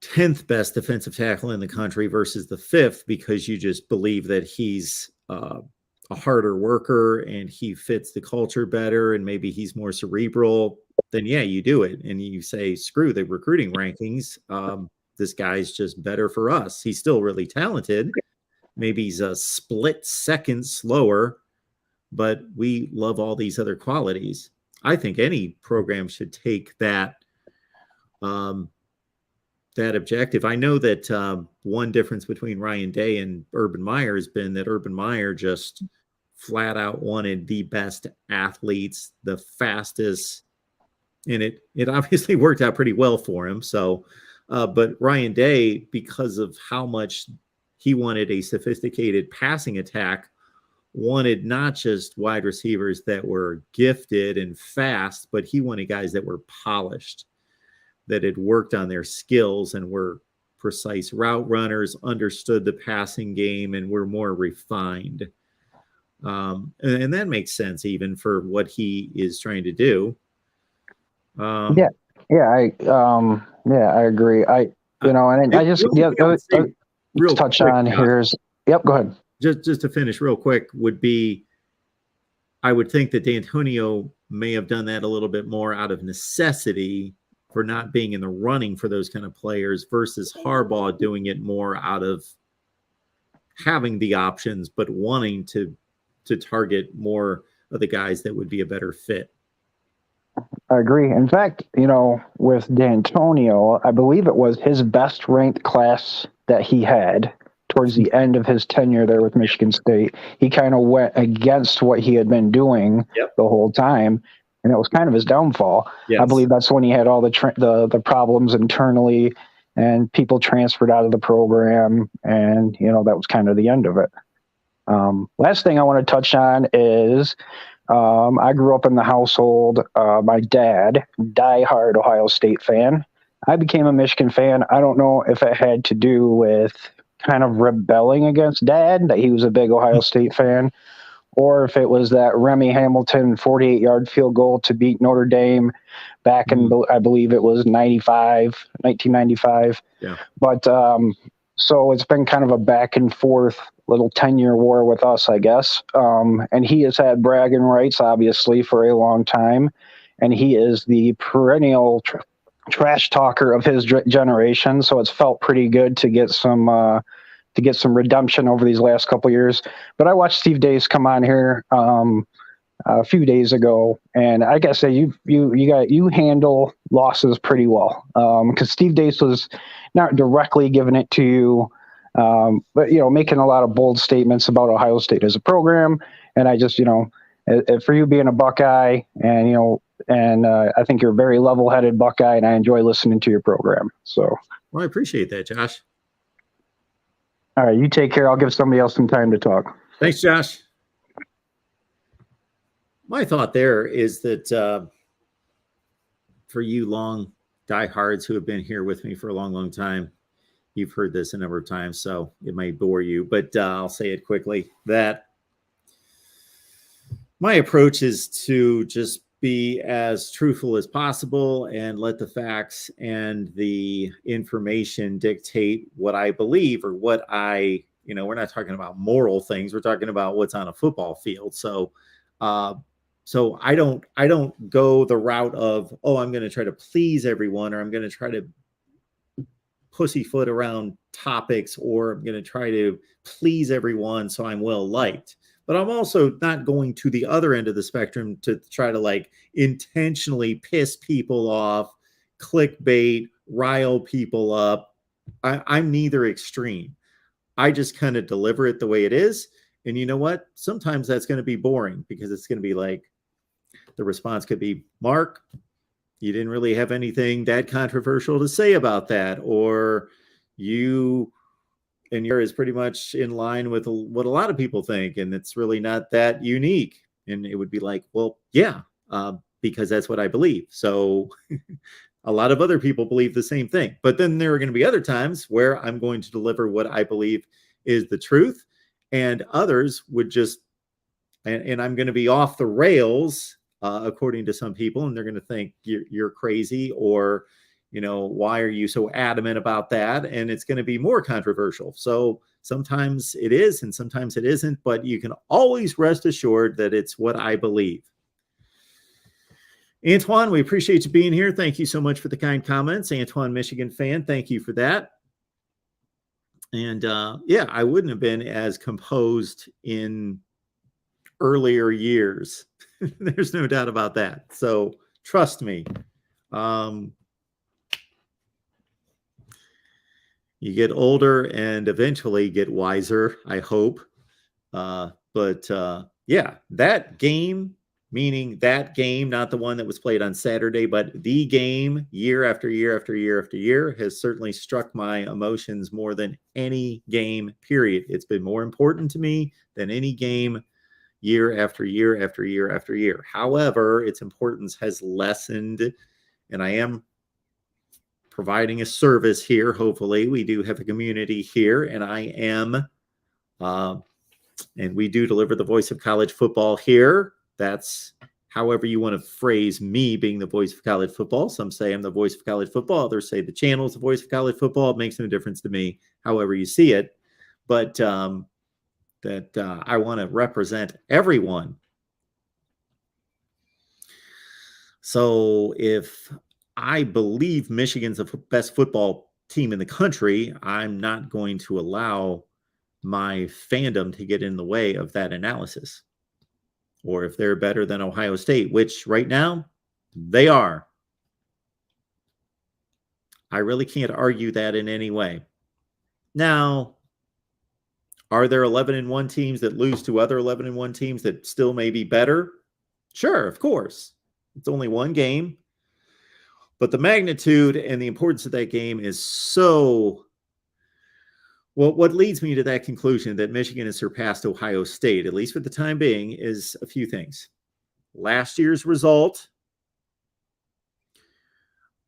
10th best defensive tackle in the country versus the 5th because you just believe that he's a harder worker and he fits the culture better and maybe he's more cerebral, then yeah, you do it. And you say, screw the recruiting rankings. This guy's just better for us. He's still really talented. Maybe he's a split second slower, but we love all these other qualities. I think any program should take that that objective. I know that one difference between Ryan Day and Urban Meyer has been that Urban Meyer just flat out wanted the best athletes, the fastest, and it obviously worked out pretty well for him. So, but Ryan Day, because of how much he wanted a sophisticated passing attack, wanted not just wide receivers that were gifted and fast, but he wanted guys that were polished, that had worked on their skills and were precise route runners, understood the passing game, and were more refined. And that makes sense even for what he is trying to do. I agree. I just real touch quick, on here is, yep, go ahead. Just to finish real quick would be, I would think that D'Antonio may have done that a little bit more out of necessity for not being in the running for those kind of players versus Harbaugh doing it more out of having the options, but wanting to target more of the guys that would be a better fit. I agree. In fact, with D'Antonio, I believe it was his best ranked class that he had towards the end of his tenure there with Michigan State. He kind of went against what he had been doing the whole time, and it was kind of his downfall. Yes. I believe that's when he had all the problems internally, and people transferred out of the program, and that was kind of the end of it. Last thing I want to touch on is I grew up in the household. My dad, diehard Ohio State fan. I became a Michigan fan. I don't know if it had to do with kind of rebelling against Dad, that he was a big Ohio State fan, or if it was that Remy Hamilton 48-yard field goal to beat Notre Dame back in, I believe it was 1995. Yeah. But so it's been kind of a back and forth little 10-year war with us, I guess. And he has had bragging rights, obviously, for a long time. And he is the perennial trash talker of his generation. So it's felt pretty good to get some redemption over these last couple of years. But I watched Steve Dace come on here a few days ago, and I gotta say you handle losses pretty well, because Steve Dace was not directly giving it to you, but making a lot of bold statements about Ohio State as a program. And I just for you being a Buckeye, and I think you're a very level-headed Buckeye, and I enjoy listening to your program. So, well, I appreciate that, Josh. All right, you take care. I'll give somebody else some time to talk. Thanks, Josh. My thought there is that for you long diehards who have been here with me for a long, long time, you've heard this a number of times, so it may bore you, but I'll say it quickly, that my approach is to just be as truthful as possible and let the facts and the information dictate what I believe, or what we're not talking about moral things. We're talking about what's on a football field. So I don't go the route of, I'm going to try to please everyone, or I'm going to try to pussyfoot around topics, or I'm going to try to please everyone so I'm well liked. But I'm also not going to the other end of the spectrum to try to intentionally piss people off, clickbait, rile people up. I'm neither extreme. I just kind of deliver it the way it is. And you know what? Sometimes that's going to be boring, because it's going to be the response could be, Mark, you didn't really have anything that controversial to say about that, or you and your is pretty much in line with what a lot of people think, and it's really not that unique. And it would be like, well, yeah, because that's what I believe. So a lot of other people believe the same thing. But then there are going to be other times where I'm going to deliver what I believe is the truth, and others would just, and I'm going to be off the rails, according to some people, and they're going to think you're crazy, or, why are you so adamant about that? And it's going to be more controversial. So sometimes it is, and sometimes it isn't, but you can always rest assured that it's what I believe. Antoine, we appreciate you being here. Thank you so much for the kind comments. Antoine, Michigan fan, thank you for that. And yeah, I wouldn't have been as composed in earlier years. There's no doubt about that. So trust me. You get older and eventually get wiser, I hope. But yeah, that game, meaning that game, not the one that was played on Saturday, but the game year after year after year after year has certainly struck my emotions more than any game, period. It's been more important to me than any game year after year after year after year. However, its importance has lessened, and I am providing a service here. Hopefully, we do have a community here, and I am, and we do deliver the voice of college football here. That's however you want to phrase me being the voice of college football. Some say I'm the voice of college football. Others say the channel is the voice of college football. It makes no difference to me, however you see it. But that I want to represent everyone. So if I believe Michigan's the best football team in the country, I'm not going to allow my fandom to get in the way of that analysis. Or if they're better than Ohio State, which right now they are. I really can't argue that in any way. Now, are there 11-1 teams that lose to other 11-1 teams that still may be better? Sure, of course. It's only one game. But the magnitude and the importance of that game is so... Well, what leads me to that conclusion that Michigan has surpassed Ohio State, at least for the time being, is a few things. Last year's result,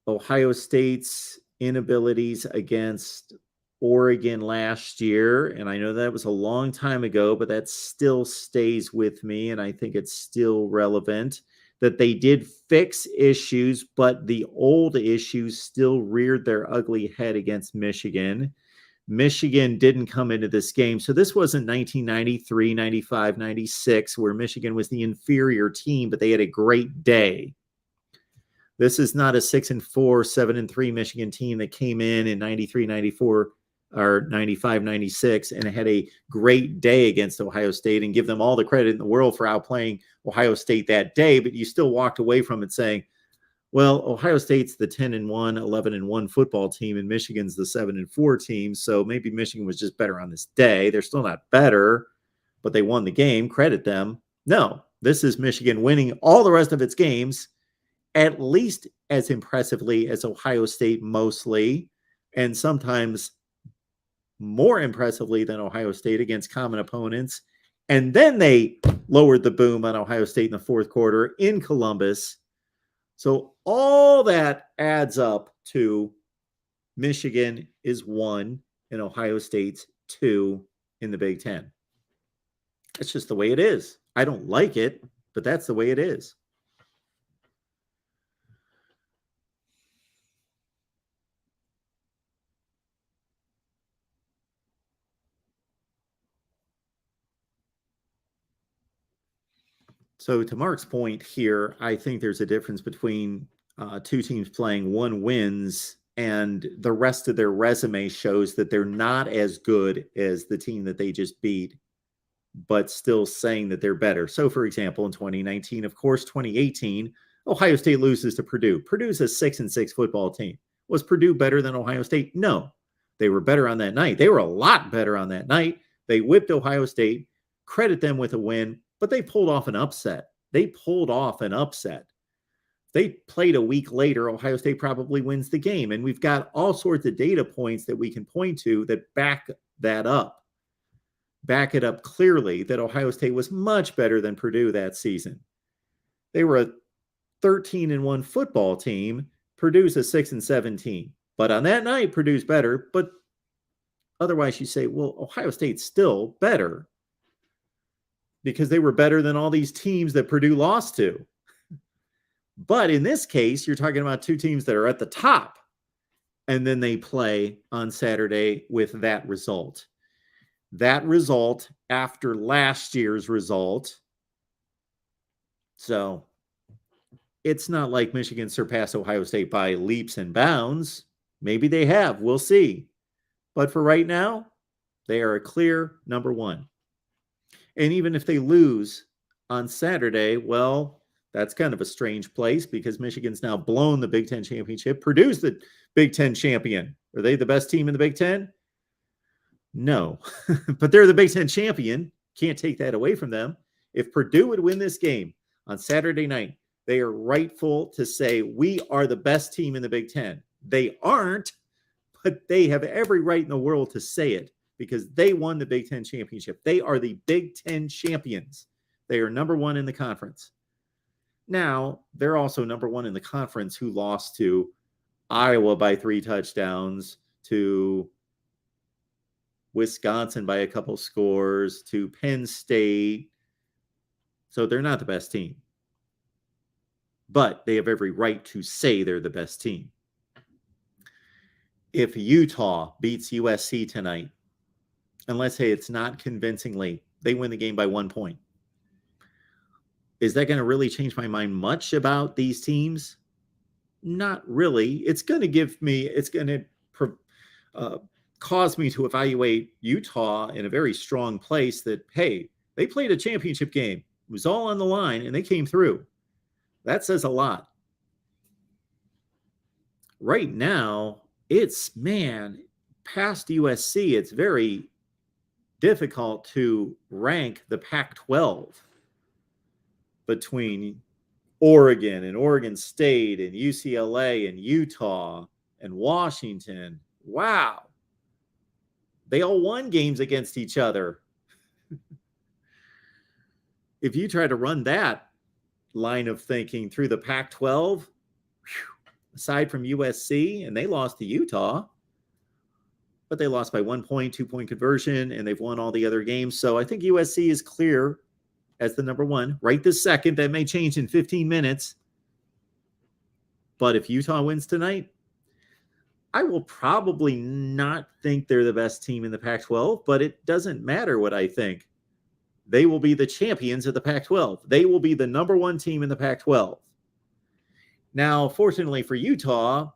Ohio State's inabilities against Oregon last year, and I know that was a long time ago, but that still stays with me, and I think it's still relevant, that they did fix issues, but the old issues still reared their ugly head against Michigan. Michigan didn't come into this game. So this wasn't 1993, 95, 96, where Michigan was the inferior team, but they had a great day. This is not a 6-4, 7-3 Michigan team that came in 93, 94, or 95, 96, and had a great day against Ohio State, and give them all the credit in the world for outplaying Ohio State that day. But you still walked away from it saying, well, Ohio State's the 10-1, 11-1 football team, and Michigan's the 7-4 team. So maybe Michigan was just better on this day. They're still not better, but they won the game. Credit them. No, this is Michigan winning all the rest of its games, at least as impressively as Ohio State mostly, and sometimes more impressively than Ohio State against common opponents. And then they lowered the boom on Ohio State in the fourth quarter in Columbus. So all that adds up to Michigan is 1 and Ohio State's 2 in the Big Ten. It's just the way it is. I don't like it, but that's the way it is. So to Mark's point here, I think there's a difference between two teams playing, one wins, and the rest of their resume shows that they're not as good as the team that they just beat, but still saying that they're better. So, for example, in 2019, of course, 2018, Ohio State loses to Purdue. Purdue's a 6-6 football team. Was Purdue better than Ohio State? No. They were better on that night. They were a lot better on that night. They whipped Ohio State. Credit them with a win, but they pulled off an upset. If they played a week later, Ohio State probably wins the game. And we've got all sorts of data points that we can point to that back that up. Back it up clearly that Ohio State was much better than Purdue that season. They were a 13-1 football team. Purdue's a 6-17. But on that night, Purdue's better. But otherwise, you say, well, Ohio State's still better because they were better than all these teams that Purdue lost to. But in this case, you're talking about two teams that are at the top, and then they play on Saturday with that result. That result after last year's result. So it's not like Michigan surpassed Ohio State by leaps and bounds. Maybe they have. We'll see. But for right now, they are a clear number one. And even if they lose on Saturday, well, that's kind of a strange place because Michigan's now blown the Big Ten championship. Purdue's the Big Ten champion. Are they the best team in the Big Ten? No, but they're the Big Ten champion. Can't take that away from them. If Purdue would win this game on Saturday night, they are rightful to say we are the best team in the Big Ten. They aren't, but they have every right in the world to say it because they won the Big Ten championship. They are the Big Ten champions. They are number one in the conference. Now, they're also number one in the conference who lost to Iowa by 3 touchdowns, to Wisconsin by a couple scores, to Penn State. So they're not the best team. But they have every right to say they're the best team. If Utah beats USC tonight, and let's say it's not convincingly, they win the game by 1 point. Is that going to really change my mind much about these teams? Not really. It's going to cause me to evaluate Utah in a very strong place that, hey, they played a championship game. It was all on the line, and they came through. That says a lot. Right now, past USC, it's very difficult to rank the Pac-12 between Oregon and Oregon State and UCLA and Utah and Washington. Wow. They all won games against each other. If you try to run that line of thinking through the Pac-12, aside from USC, and they lost to Utah, but they lost by 1 point, 2-point conversion, and they've won all the other games. So I think USC is clear as the number one right this second. That may change in 15 minutes. But if Utah wins tonight, I will probably not think they're the best team in the Pac-12, but it doesn't matter what I think. They will be the champions of the Pac-12. They will be the number one team in the Pac-12. Now, fortunately for Utah,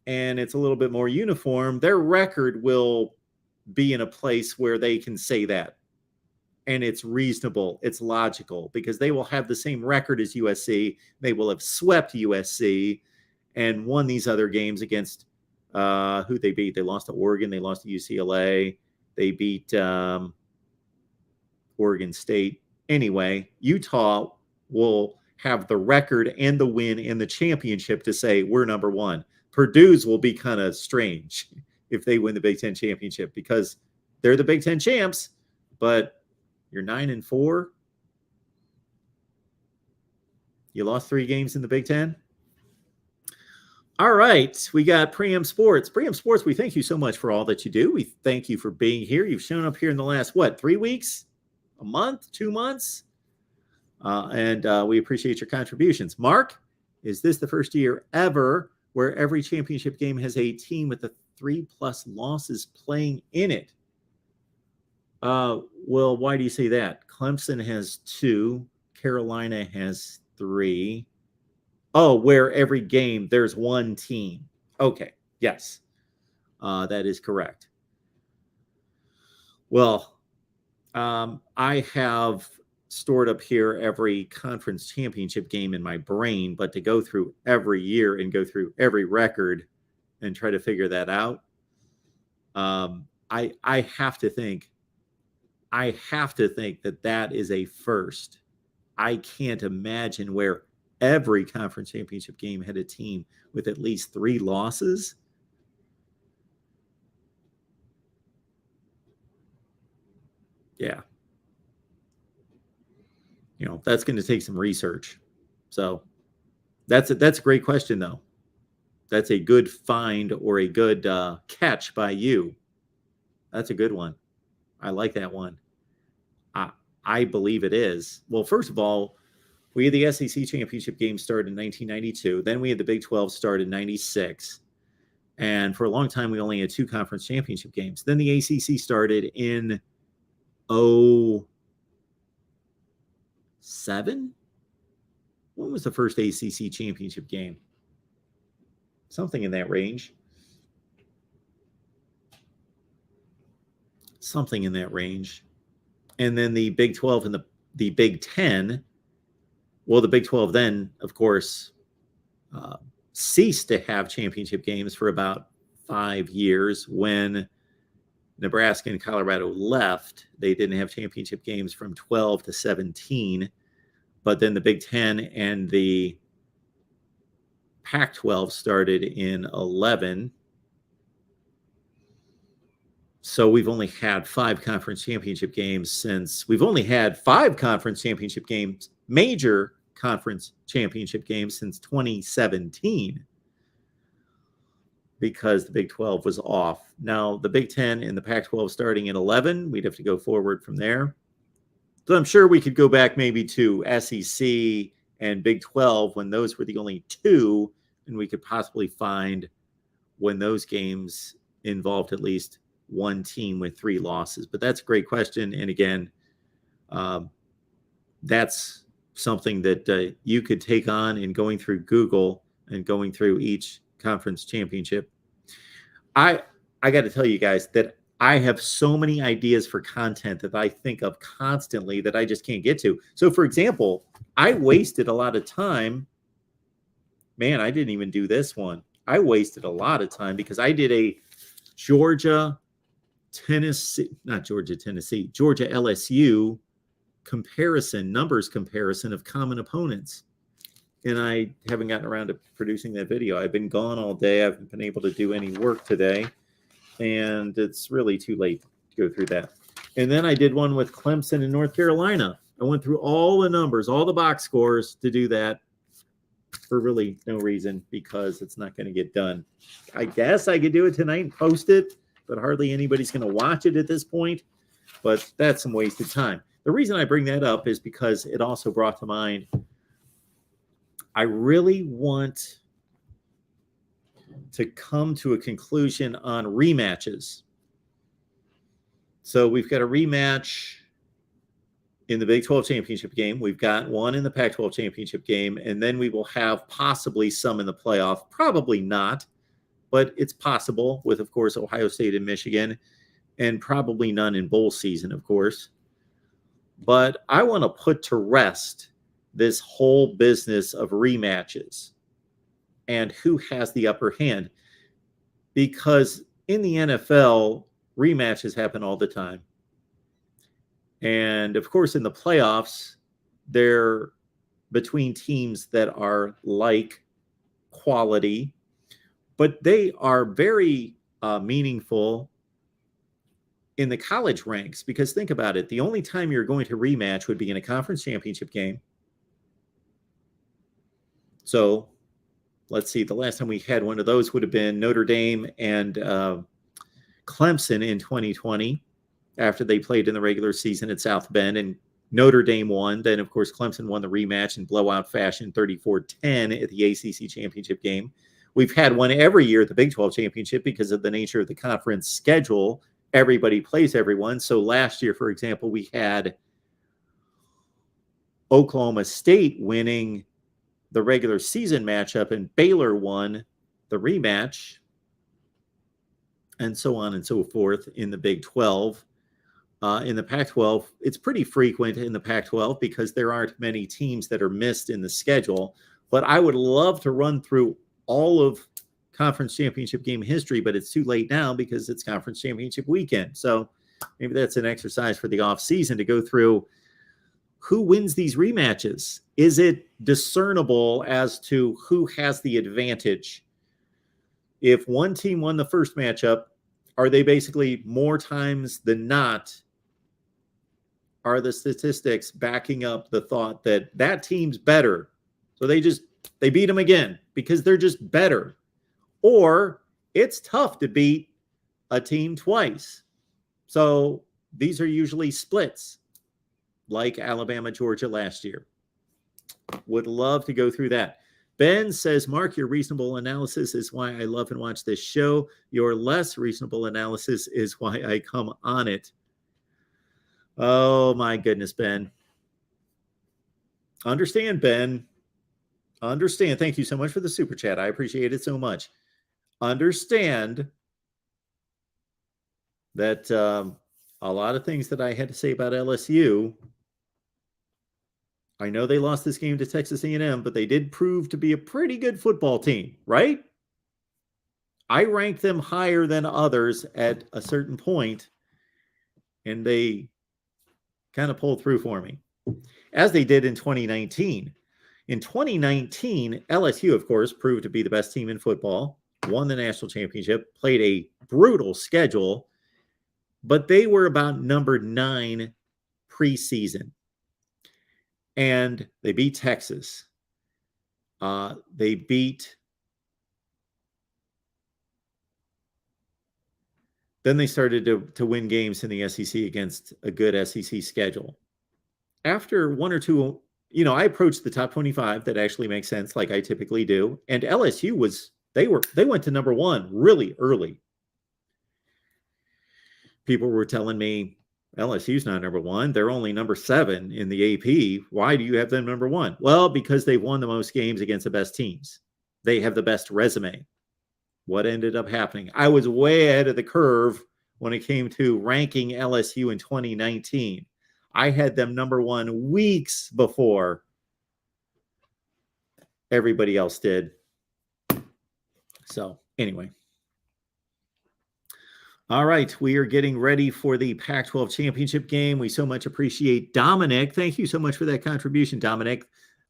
and it's a little bit more uniform, their record will be in a place where they can say that. And it's reasonable. It's logical because they will have the same record as USC. They will have swept USC and won these other games against who they beat. They lost to Oregon. They lost to UCLA. They beat Oregon State. Anyway, Utah will have the record and the win and the championship to say we're number one. Purdue's will be kind of strange if they win the Big Ten championship because they're the Big Ten champs, but you're 9-4. You lost 3 games in the Big Ten. All right, we got Pregame Sports. Pregame Sports, we thank you so much for all that you do. We thank you for being here. You've shown up here in the last, 3 weeks? A month? 2 months? And we appreciate your contributions. Mark, is this the first year ever where every championship game has a team with the 3+ losses playing in it? Well, why do you say that? Clemson has 2. Carolina has 3. Oh, where every game there's one team. Okay. Yes. That is correct. Well, I have stored up here every conference championship game in my brain, but to go through every year and go through every record and try to figure that out, I have to think that is a first. I can't imagine where every conference championship game had a team with at least 3 losses. Yeah. That's going to take some research. So that's a great question, though. That's a good find or a good catch by you. That's a good one. I like that one. I believe it is. Well, first of all, we had the SEC championship game start in 1992. Then we had the Big 12 start in 96. And for a long time, we only had 2 conference championship games. Then the ACC started in 2007. When was the first ACC championship game? Something in that range. Something in that range. And then the Big 12 and the Big 10. Well, the Big 12 then, of course, ceased to have championship games for about 5 years. When Nebraska and Colorado left, they didn't have championship games from 12 to 17. But then the Big 10 and the Pac-12 started in 11. So we've only had 5 conference championship games since major conference championship games since 2017, because the Big 12 was off. Now the Big 10 and the Pac-12 starting in 11, we'd have to go forward from there. So I'm sure we could go back maybe to SEC and Big 12 when those were the only 2, and we could possibly find when those games involved at least one team with 3 losses. But that's a great question. And again, that's something that you could take on in going through Google and going through each conference championship. I got to tell you guys that I have so many ideas for content that I think of constantly that I just can't get to. So, for example, I wasted a lot of time. Man, I didn't even do this one. I wasted a lot of time because I did a Georgia LSU numbers comparison of common opponents. And I haven't gotten around to producing that video. I've been gone all day. I haven't been able to do any work today. And it's really too late to go through that. And then I did one with Clemson and North Carolina. I went through all the numbers, all the box scores to do that for really no reason, because it's not going to get done. I guess I could do it tonight and post it, but hardly anybody's going to watch it at this point. But that's some wasted time. The reason I bring that up is because it also brought to mind, I really want to come to a conclusion on rematches. So we've got a rematch in the Big 12 championship game. We've got one in the Pac-12 championship game, and then we will have possibly some in the playoff. Probably not, but it's possible with, of course, Ohio State and Michigan, and probably none in bowl season, of course. But I want to put to rest this whole business of rematches and who has the upper hand. Because in the NFL, rematches happen all the time. And of course, in the playoffs, they're between teams that are like quality, but they are very meaningful in the college ranks. Because think about it, the only time you're going to rematch would be in a conference championship game. So let's see, the last time we had one of those would have been Notre Dame and Clemson in 2020, after they played in the regular season at South Bend, and Notre Dame won. Then, of course, Clemson won the rematch in blowout fashion, 34-10 at the ACC championship game. We've had one every year at the Big 12 championship because of the nature of the conference schedule. Everybody plays everyone. So last year, for example, we had Oklahoma State winning the regular season matchup, and Baylor won the rematch, and so on and so forth in the Big 12. In the Pac-12, it's pretty frequent in the Pac-12 because there aren't many teams that are missed in the schedule. But I would love to run through all of conference championship game history, but it's too late now because it's conference championship weekend. So maybe that's an exercise for the off season to go through who wins these rematches? Is it discernible as to who has the advantage? If one team won the first matchup, are they basically more times than not, are the statistics backing up the thought that that team's better? So they beat them again because they're just better. Or it's tough to beat a team twice. So these are usually splits, like Alabama, Georgia last year. Would love to go through that. Ben says, Mark, your reasonable analysis is why I love and watch this show. Your less reasonable analysis is why I come on it. Oh, my goodness, Ben. Understand, Ben. Understand. Thank you so much for the super chat. I appreciate it so much. Understand that a lot of things that I had to say about LSU, I know they lost this game to Texas A&M, but they did prove to be a pretty good football team, right? I ranked them higher than others at a certain point, and they kind of pulled through for me, as they did in 2019. In 2019, LSU, of course, proved to be the best team in football, won the national championship, played a brutal schedule, but they were about number 9 preseason. And they beat Texas. Then they started to win games in the SEC against a good SEC schedule. After one or two, I approached the top 25. That actually makes sense, like I typically do. And LSU they went to number 1 really early. People were telling me, LSU's not number 1. They're only number 7 in the AP. Why do you have them number 1? Well, because they've won the most games against the best teams. They have the best resume. What ended up happening? I was way ahead of the curve when it came to ranking LSU in 2019. I had them number 1 weeks before everybody else did. So anyway. All right, we are getting ready for the Pac-12 championship game. We so much appreciate Dominic. Thank you so much for that contribution, Dominic.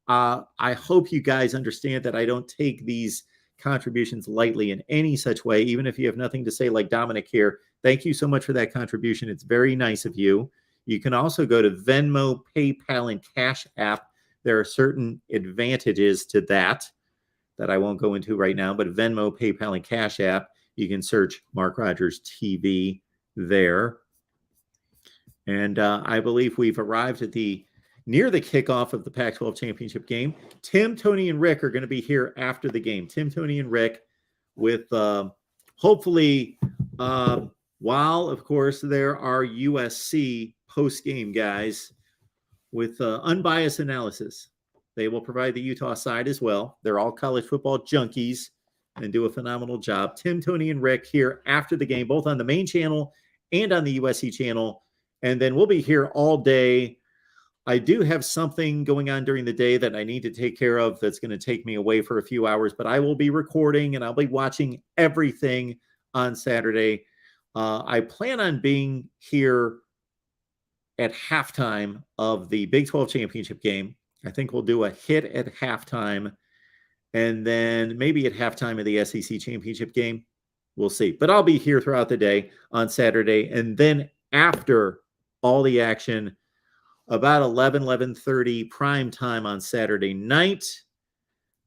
I hope you guys understand that I don't take these contributions lightly in any such way, even if you have nothing to say like Dominic here. Thank you so much for that contribution. It's very nice of you. You can also go to Venmo, PayPal, and Cash App. There are certain advantages to that I won't go into right now, but Venmo, PayPal, and Cash App. You can search Mark Rogers TV there. And I believe we've arrived at near the kickoff of the Pac-12 championship game. Tim, Tony, and Rick are going to be here after the game. Tim, Tony, and Rick with hopefully, while, of course, there are USC post-game guys with unbiased analysis. They will provide the Utah side as well. They're all college football junkies and do a phenomenal job. Tim, Tony, and Rick here after the game, both on the main channel and on the USC channel. And then we'll be here all day. I do have something going on during the day that I need to take care of that's going to take me away for a few hours, but I will be recording and I'll be watching everything on Saturday. I plan on being here at halftime of the Big 12 championship game. I think we'll do a hit at halftime. And then maybe at halftime of the SEC championship game. We'll see. But I'll be here throughout the day on Saturday. And then after all the action, about 11:30 prime time on Saturday night.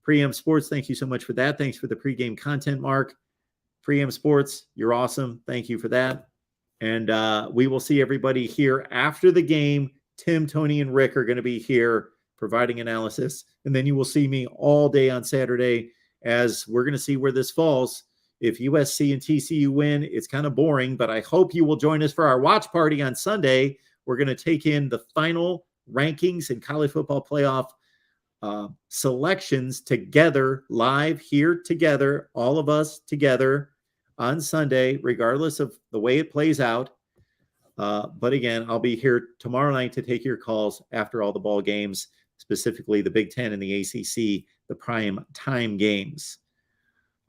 Pregame Sports, thank you so much for that. Thanks for the pregame content, Mark. Pregame Sports, you're awesome. Thank you for that. And we will see everybody here after the game. Tim, Tony, and Rick are going to be here providing analysis. And then you will see me all day on Saturday as we're going to see where this falls. If USC and TCU win, it's kind of boring, but I hope you will join us for our watch party on Sunday. We're going to take in the final rankings and college football playoff selections together, live here together, all of us together on Sunday, regardless of the way it plays out. But again, I'll be here tomorrow night to take your calls after all the ball games, specifically the Big Ten and the ACC, the prime time games.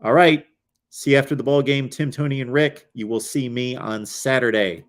All right. See you after the ball game. Tim, Tony, and Rick. You will see me on Saturday.